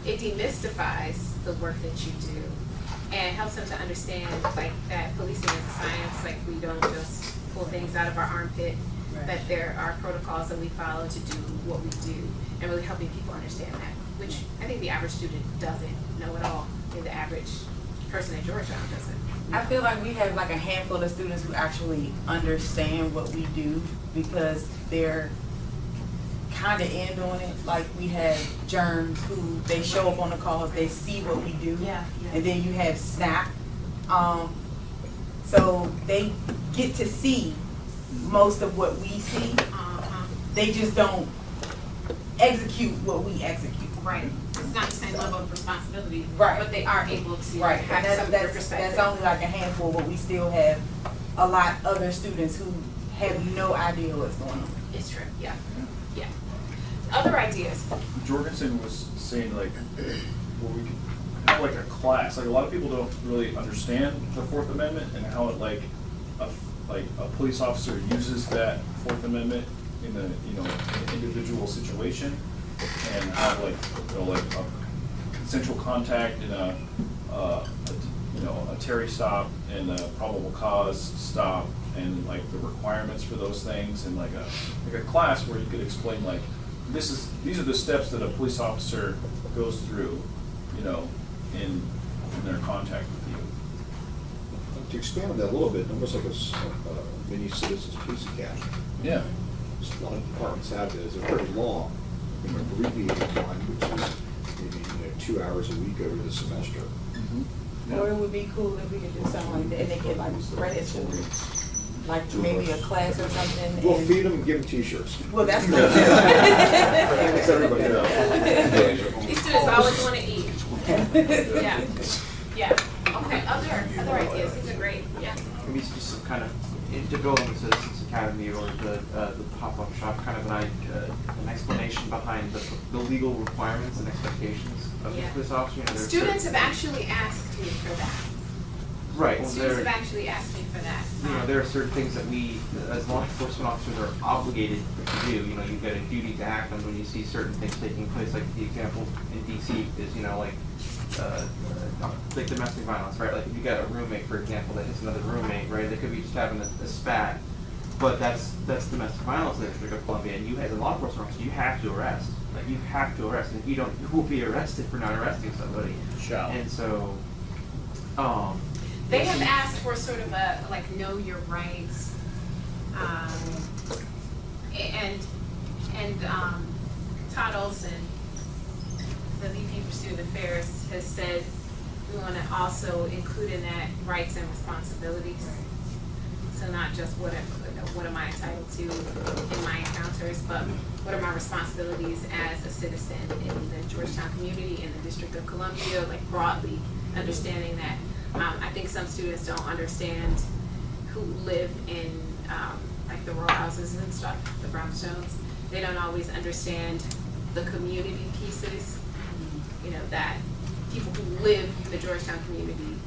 It demystifies the work that you do and helps them to understand like that policing is a science, like we don't just pull things out of our armpit, that there are protocols that we follow to do what we do, and really helping people understand that, which I think the average student doesn't know at all. I think the average person at Georgetown doesn't. I feel like we have like a handful of students who actually understand what we do because they're kind of in on it. Like we have germs who they show up on the calls, they see what we do. Yeah. And then you have SNAP. So they get to see most of what we see. They just don't execute what we execute. Right. It's not the same level of responsibility. Right. But they are able to Right, have and some of their that's perspective. only like a handful, but we still have a lot other students who have no idea what's going on. It's true, yeah. Yeah. Other ideas? Jorgensen was saying like, well, we could have like a class, like a lot of people don't really understand the Fourth Amendment and how it like a police officer uses that Fourth Amendment in a, you know, an individual situation, and how like, you know, like a consensual contact in a you know, a Terry stop and a probable cause stop, and like the requirements for those things, and like a class where you could explain like, these are the steps that a police officer goes through, you know, in their contact with you. To expand on that a little bit, almost like a mini citizens police academy. Yeah. A lot of departments have this. They're very long, you know, abbreviated one, which is maybe 2 hours a week over the semester. Or it would be cool if we could do something like that and they could like credit for it. Like maybe a class or something. We'll and- feed them and give them T-shirts. Well, that's good. That's everybody else. These students always want to eat. Yeah, yeah. Okay, other ideas, these are great, yeah. Maybe it's just some kind of, to build on the Citizens Academy or the pop-up shop, kind of an explanation behind the legal requirements and expectations of the Yeah. police officer. You know, there are Students certain- have actually asked me for that. Right. Well, Students there- have actually asked me for that. You know, there are certain things that we, as law enforcement officers, are obligated to do. You know, you've got a duty to act on when you see certain things taking place. Like the example in DC is, you know, like domestic violence, right? Like if you got a roommate, for example, that hits another roommate, right? They could be just having a spat, but that's domestic violence in the District of Columbia, and you, as a law enforcement officer, you have to arrest. Like you have to arrest, and if you don't, you will be arrested for not arresting somebody. Shall. And so, They have asked for sort of a, like, know your rights, and Todd Olson, the VP for Student Affairs, has said we want to also include in that rights and responsibilities. So not just what am I entitled to in my encounters, but what are my responsibilities as a citizen in the Georgetown community, in the District of Columbia, like broadly understanding that. I think some students don't understand who live in like the row houses and stuff, the brownstones. They don't always understand the community pieces, you know, that people who live in the Georgetown community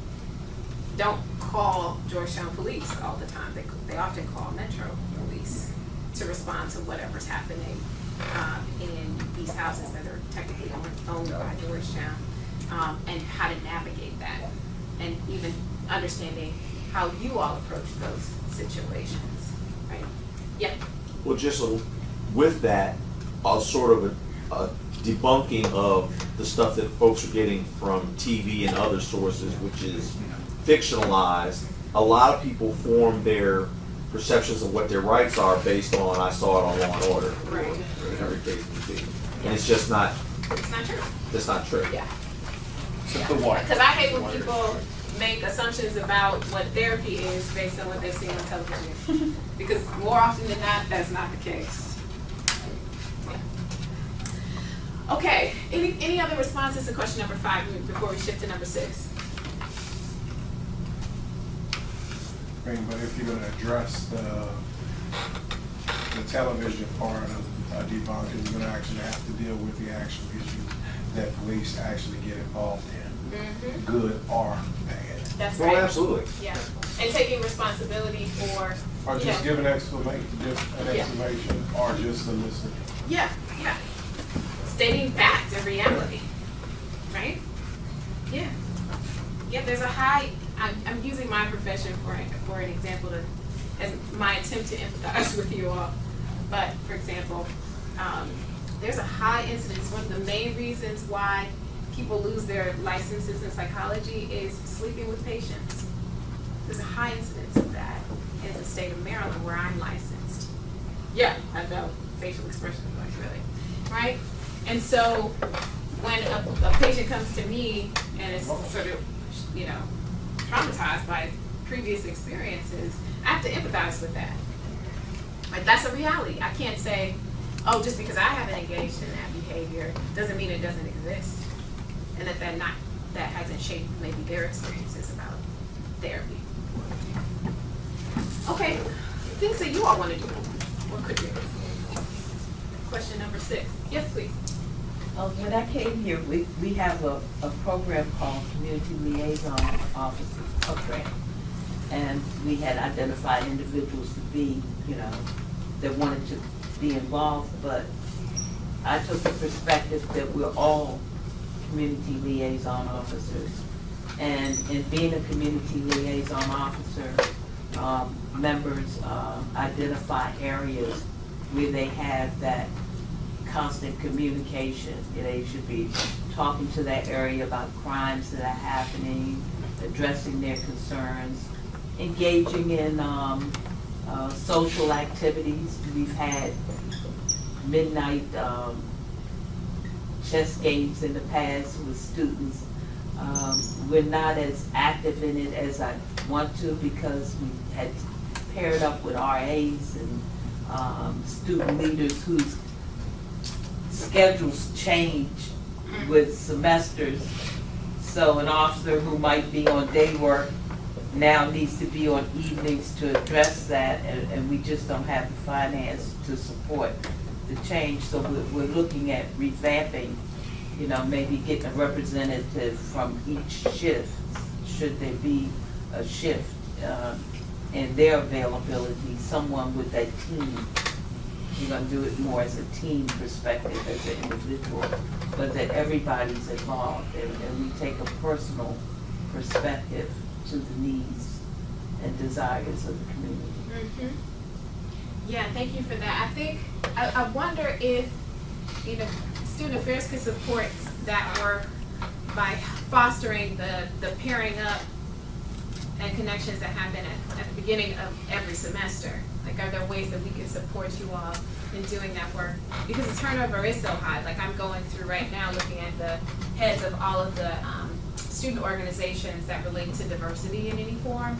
don't call Georgetown police all the time. They often call Metro police to respond to whatever's happening in these houses that are technically owned by Georgetown, and how to navigate that, and even understanding how you all approach those situations, right? Yeah. Well, just with that, sort of a debunking of the stuff that folks are getting from TV and other sources, which is fictionalized. A lot of people form their perceptions of what their rights are based on, I saw it on Law and Order, Right. or whatever the case may be. And it's just not, It's not true. that's not true. Yeah. Except the wire. Because I hate when people make assumptions about what therapy is based on what they've seen on television. Because more often than not, that's not the case. Yeah. Okay, any other responses to question number 5 before we shift to number 6? I mean, but if you're gonna address the television part of debunking, you're gonna actually have to deal with the actual issues that police actually get involved in, Mm-hmm. good or bad. That's Well, right. absolutely. Yeah, and taking responsibility for, Or you just know, give an explanation, or just a listen. yeah, stating fact and reality, right? Yeah, there's a high, I'm using my profession for an example as my attempt to empathize with you all. But, for example, there's a high incidence, one of the main reasons why people lose their licenses in psychology is sleeping with patients. There's a high incidence of that in the state of Maryland where I'm licensed. Yeah, I know, facial expression, like really, right? And so when a patient comes to me and is sort of, you know, traumatized by previous experiences, I have to empathize with that. Like, that's a reality. I can't say, oh, just because I haven't engaged in that behavior doesn't mean it doesn't exist. And that hasn't shaped maybe their experiences about therapy. Okay, things that you all want to do. What could you do? Question number 6. Yes, please. When I came here, we have a program called Community Liaison Officers Program. And we had identified individuals to be, you know, that wanted to be involved, but I took the perspective that we're all community liaison officers. And in being a community liaison officer, members identify areas where they have that constant communication. They should be talking to that area about crimes that are happening, addressing their concerns, engaging in social activities. We've had midnight chess games in the past with students. We're not as active in it as I want to because we had paired up with RAs and student leaders whose schedules change with semesters. So an officer who might be on day work now needs to be on evenings to address that, and we just don't have the finance to support the change. So we're looking at revamping, you know, maybe getting a representative from each shift, should there be a shift in their availability, someone with that team. We're gonna do it more as a team perspective as an individual, but that everybody's involved and we take a personal perspective to the needs and desires of the community. Mm-hmm. Yeah, thank you for that. I think, I wonder if, you know, Student Affairs could support that work by fostering the pairing up and connections that happen at the beginning of every semester. Like, are there ways that we can support you all in doing that work? Because the turnover is so high. Like, I'm going through right now looking at the heads of all of the student organizations that relate to diversity in any form.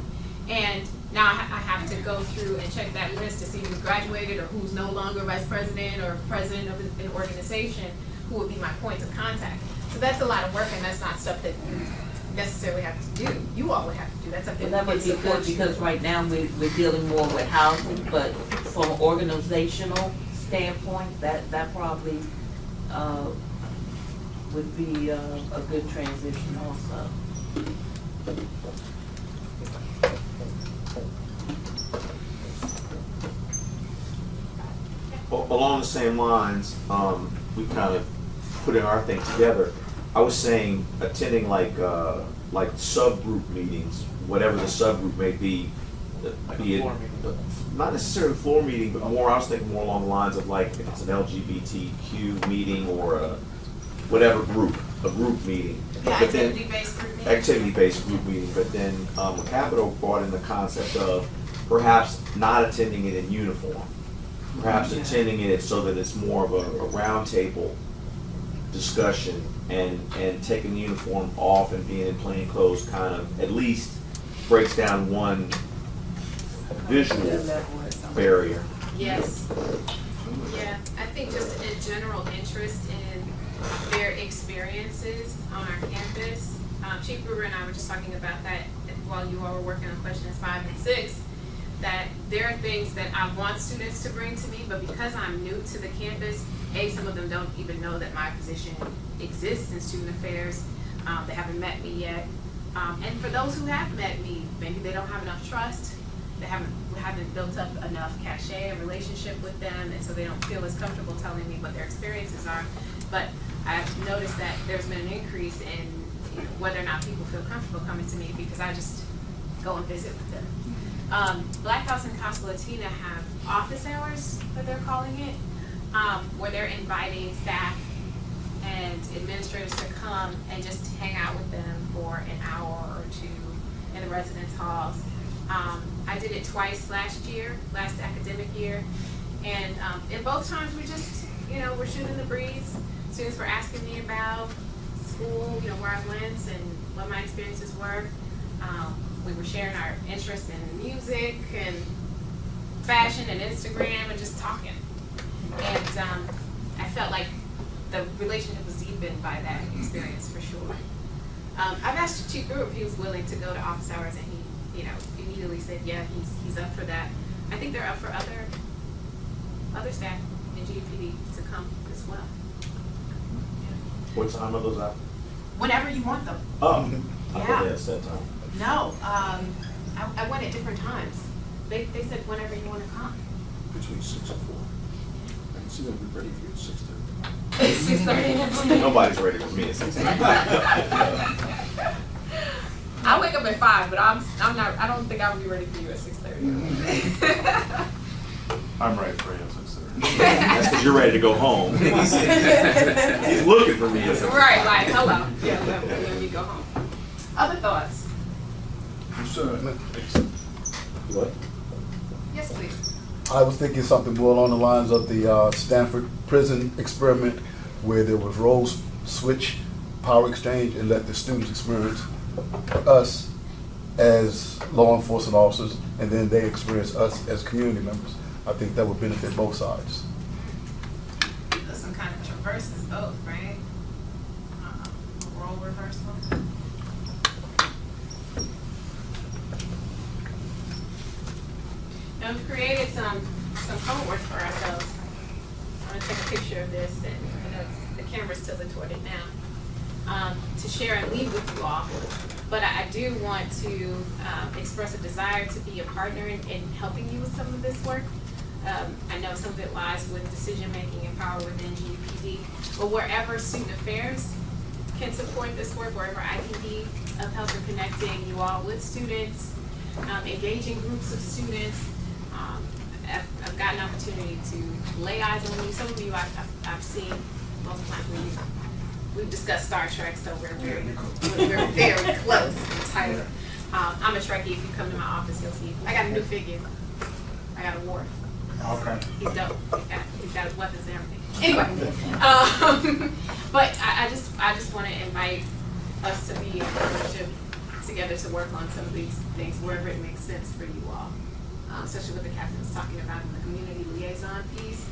And now I have to go through and check that list to see who graduated or who's no longer vice president or president of an organization, who would be my points of contact. So that's a lot of work, and that's not stuff that you necessarily have to do. You all would have to do. That's something Well, that would be good because right now we're dealing more with housing, but from an organizational standpoint, that probably would be a good transition also. Along the same lines, we kind of putting our thing together. I was saying attending like subgroup meetings, whatever the subgroup may be it not necessarily a floor meeting, but more. I was thinking more along the lines of like if it's an LGBTQ meeting or a whatever group, a group meeting. Yeah, But then- activity-based group meetings. Activity-based group meeting, but then Capitol brought in the concept of perhaps not attending it in uniform. Perhaps attending it so that it's more of a roundtable discussion and taking the uniform off and being in plain clothes kind of at least breaks down one visual barrier. Yes. Yeah, I think just a general interest in their experiences on our campus. Chief Gruber and I were just talking about that while you all were working on questions 5 and 6, that there are things that I want students to bring to me, but because I'm new to the campus, some of them don't even know that my position exists in student affairs. They haven't met me yet. And for those who have met me, maybe they don't have enough trust. They haven't built up enough cachet and relationship with them, and so they don't feel as comfortable telling me what their experiences are. But I've noticed that there's been an increase in whether or not people feel comfortable coming to me because I just go and visit with them. Black House and Casa Latina have office hours, that they're calling it, where they're inviting staff and administrators to come and just hang out with them for an hour or two in the residence halls. I did it twice last academic year, and in both times we just, we're shooting the breeze. Students were asking me about school, where I went and what my experiences were. We were sharing our interest in music and fashion and Instagram and just talking. And I felt like the relationship was deepened by that experience for sure. I've asked Chief Gruber if he was willing to go to office hours, and he, immediately said, yeah, he's up for that. I think they're up for other staff in GPD to come as well. What time are those at? Whenever you want them. I Yeah. thought they had set time. No, I went at different times. They said whenever you want to come. Between 6 and 4. I can see them be ready for you at 6:30. 6:30. Nobody's ready for me at 6:30. I wake up at 5, but I'm not. I don't think I would be ready for you at 6:30. I'm ready for you at 6:30. That's because you're ready to go home. He's looking for me at 6:30. Right, like hello. Yeah, when you go home. Other thoughts? What? Yes, please. I was thinking something more along the lines of the Stanford prison experiment, where there was role switch, power exchange, and let the students experience us as law enforcement officers, and then they experience us as community members. I think that would benefit both sides. Some kind of traverses both, right? Role reversal. Now we've created some homework for ourselves. I'm gonna take a picture of this, and the camera's tilted toward it now, to share and leave with you all. But I do want to express a desire to be a partner in helping you with some of this work. I know some of it lies with decision-making and power within GPD, but wherever student affairs can support this work, wherever I can be of help in connecting you all with students, engaging groups of students. I've gotten an opportunity to lay eyes on you. Some of you I've seen multiple times. We've discussed Star Trek, so we're very close and tight. I'm a Trekkie. If you come to my office, you'll see. I got a new figure. I got a Worf. Okay. He's dope. He's got his weapons and everything. Anyway, but I just want to invite us to be in partnership together to work on some of these things wherever it makes sense for you all. Especially what the captain was talking about in the community liaison piece.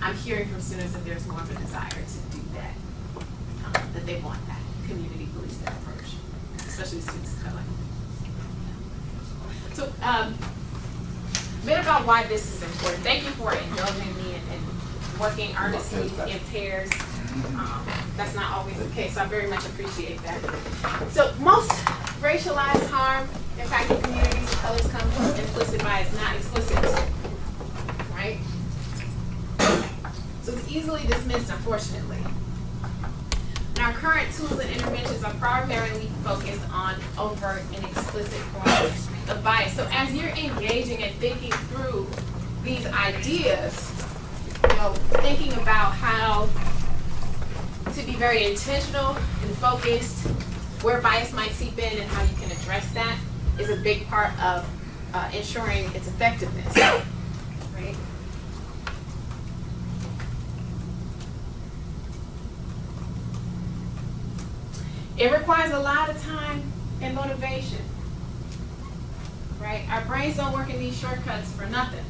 I'm hearing from students that there's more of a desire to do that, that they want that community police, that approach, especially students of color. So, a bit about why this is important. Thank you for indulging me and working earnestly in pairs. That's not always the case, so I very much appreciate that. So most racialized harm impacting communities of colors come from implicit bias, not explicit, right? So it's easily dismissed, unfortunately. And our current tools and interventions are primarily focused on overt and explicit forms of bias. So as you're engaging and thinking through these ideas, thinking about how to be very intentional and focused, where bias might seep in and how you can address that is a big part of ensuring its effectiveness, right? It requires a lot of time and motivation, right? Our brains don't work in these shortcuts for nothing.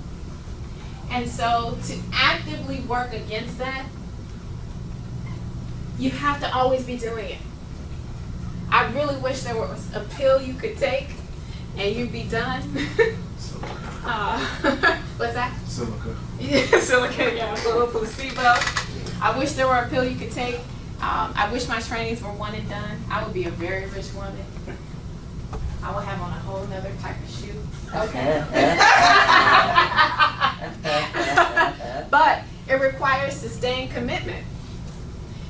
And so to actively work against that you have to always be doing it. I really wish there was a pill you could take and you'd be done. What's that? Silica. Yeah, silica, yeah, a little placebo. I wish there were a pill you could take. I wish my trainings were one and done. I would be a very rich woman. I would have on a whole nother type of shoe. Okay. But it requires sustained commitment.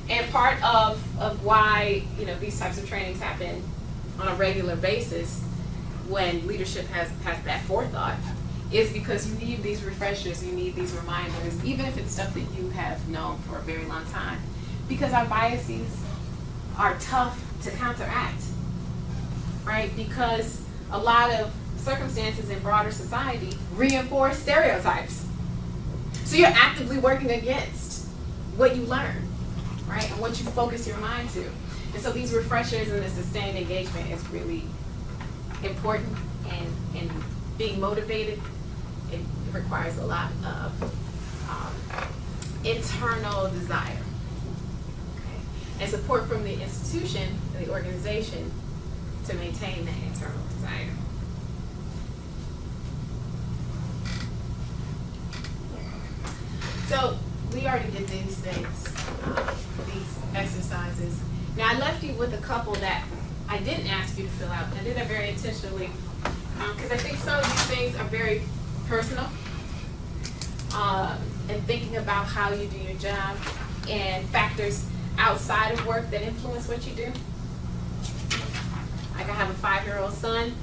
And part of why, you know, these types of trainings happen on a regular basis when leadership has that forethought is because you need these refreshers, you need these reminders, even if it's stuff that you have known for a very long time. Because our biases are tough to counteract, right? Because a lot of circumstances in broader society reinforce stereotypes. So you're actively working against what you learn, right? And what you focus your mind to. And so these refreshers and the sustained engagement is really important, and being motivated, it requires a lot of internal desire. Okay? And support from the institution and the organization to maintain that internal desire. So we already did these things, these exercises. Now I left you with a couple that I didn't ask you to fill out. I did that very intentionally because I think some of these things are very personal, and thinking about how you do your job and factors outside of work that influence what you do. Like I have a 5-year-old son,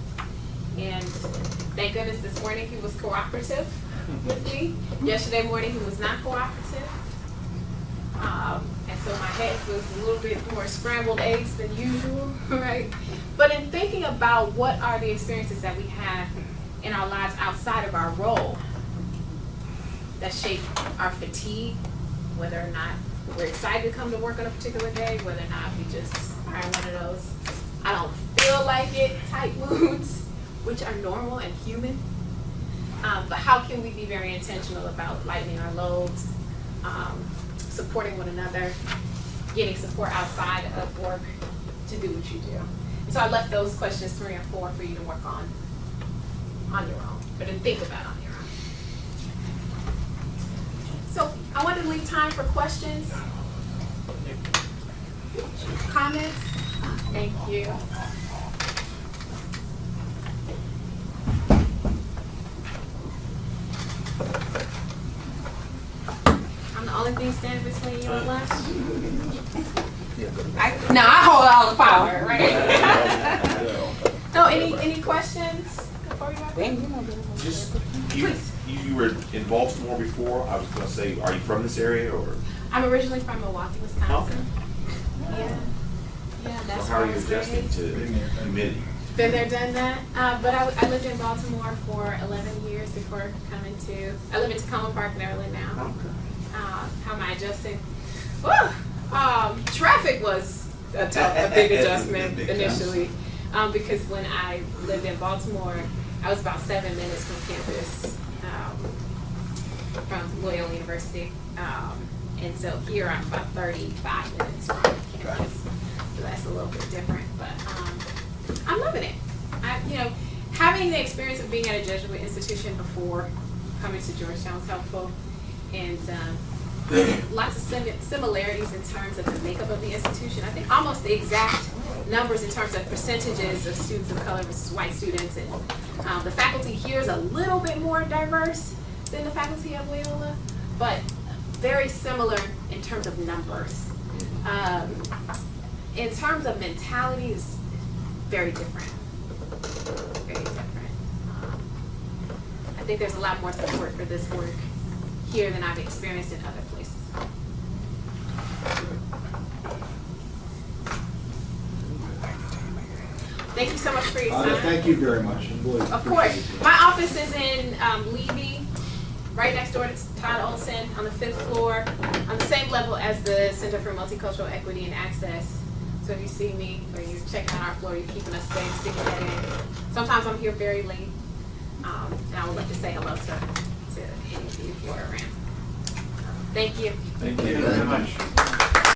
and thank goodness this morning he was cooperative with me. Yesterday morning he was not cooperative. And so my head was a little bit more scrambled eggs than usual, right? But in thinking about what are the experiences that we have in our lives outside of our role that shape our fatigue, whether or not we're excited to come to work on a particular day, whether or not we just are in one of those I don't feel like it type moods, which are normal and human. But how can we be very intentional about lightening our loads, supporting one another, getting support outside of work to do what you do. So I left those questions 3 and 4 for you to work on your own, or to think about on your own. So I want to leave time for questions, comments. Thank you. I'm the only thing standing between you and lunch. I hold all the power, right? No, any questions before we go? Just, Please. you were in Baltimore before. I was going to say, are you from this area or? I'm originally from Milwaukee, Wisconsin. Yeah, that's So how are where I you was adjusting raised. to humidity? Been there, done that. But I lived in Baltimore for 11 years before coming to. I live in Tacoma Park, Maryland now. How am I adjusting? Traffic was a big adjustment initially, because when I lived in Baltimore, I was about 7 minutes from campus, from Loyola University, and so here I'm about 35 minutes from campus. So that's a little bit different, but I'm loving it. Having the experience of being at a Jesuit institution before coming to Georgetown was helpful, and lots of similarities in terms of the makeup of the institution. I think almost the exact numbers in terms of percentages of students of color versus white students, and the faculty here is a little bit more diverse than the faculty at Loyola, but very similar in terms of numbers. In terms of mentalities, very different. Very different. I think there's a lot more support for this work here than I've experienced in other places. Thank you so much for your time. Thank you very much. Really Of course. My office is in Levy, right next door to Todd Olson, on the 5th floor, on the same level as the Center for Multicultural Equity and Access. So if you see me or you're checking out our floor, you're keeping us safe, sticking that in. Sometimes I'm here very late, and I would love to say hello to any of you who are around. Thank you. Thank you very much.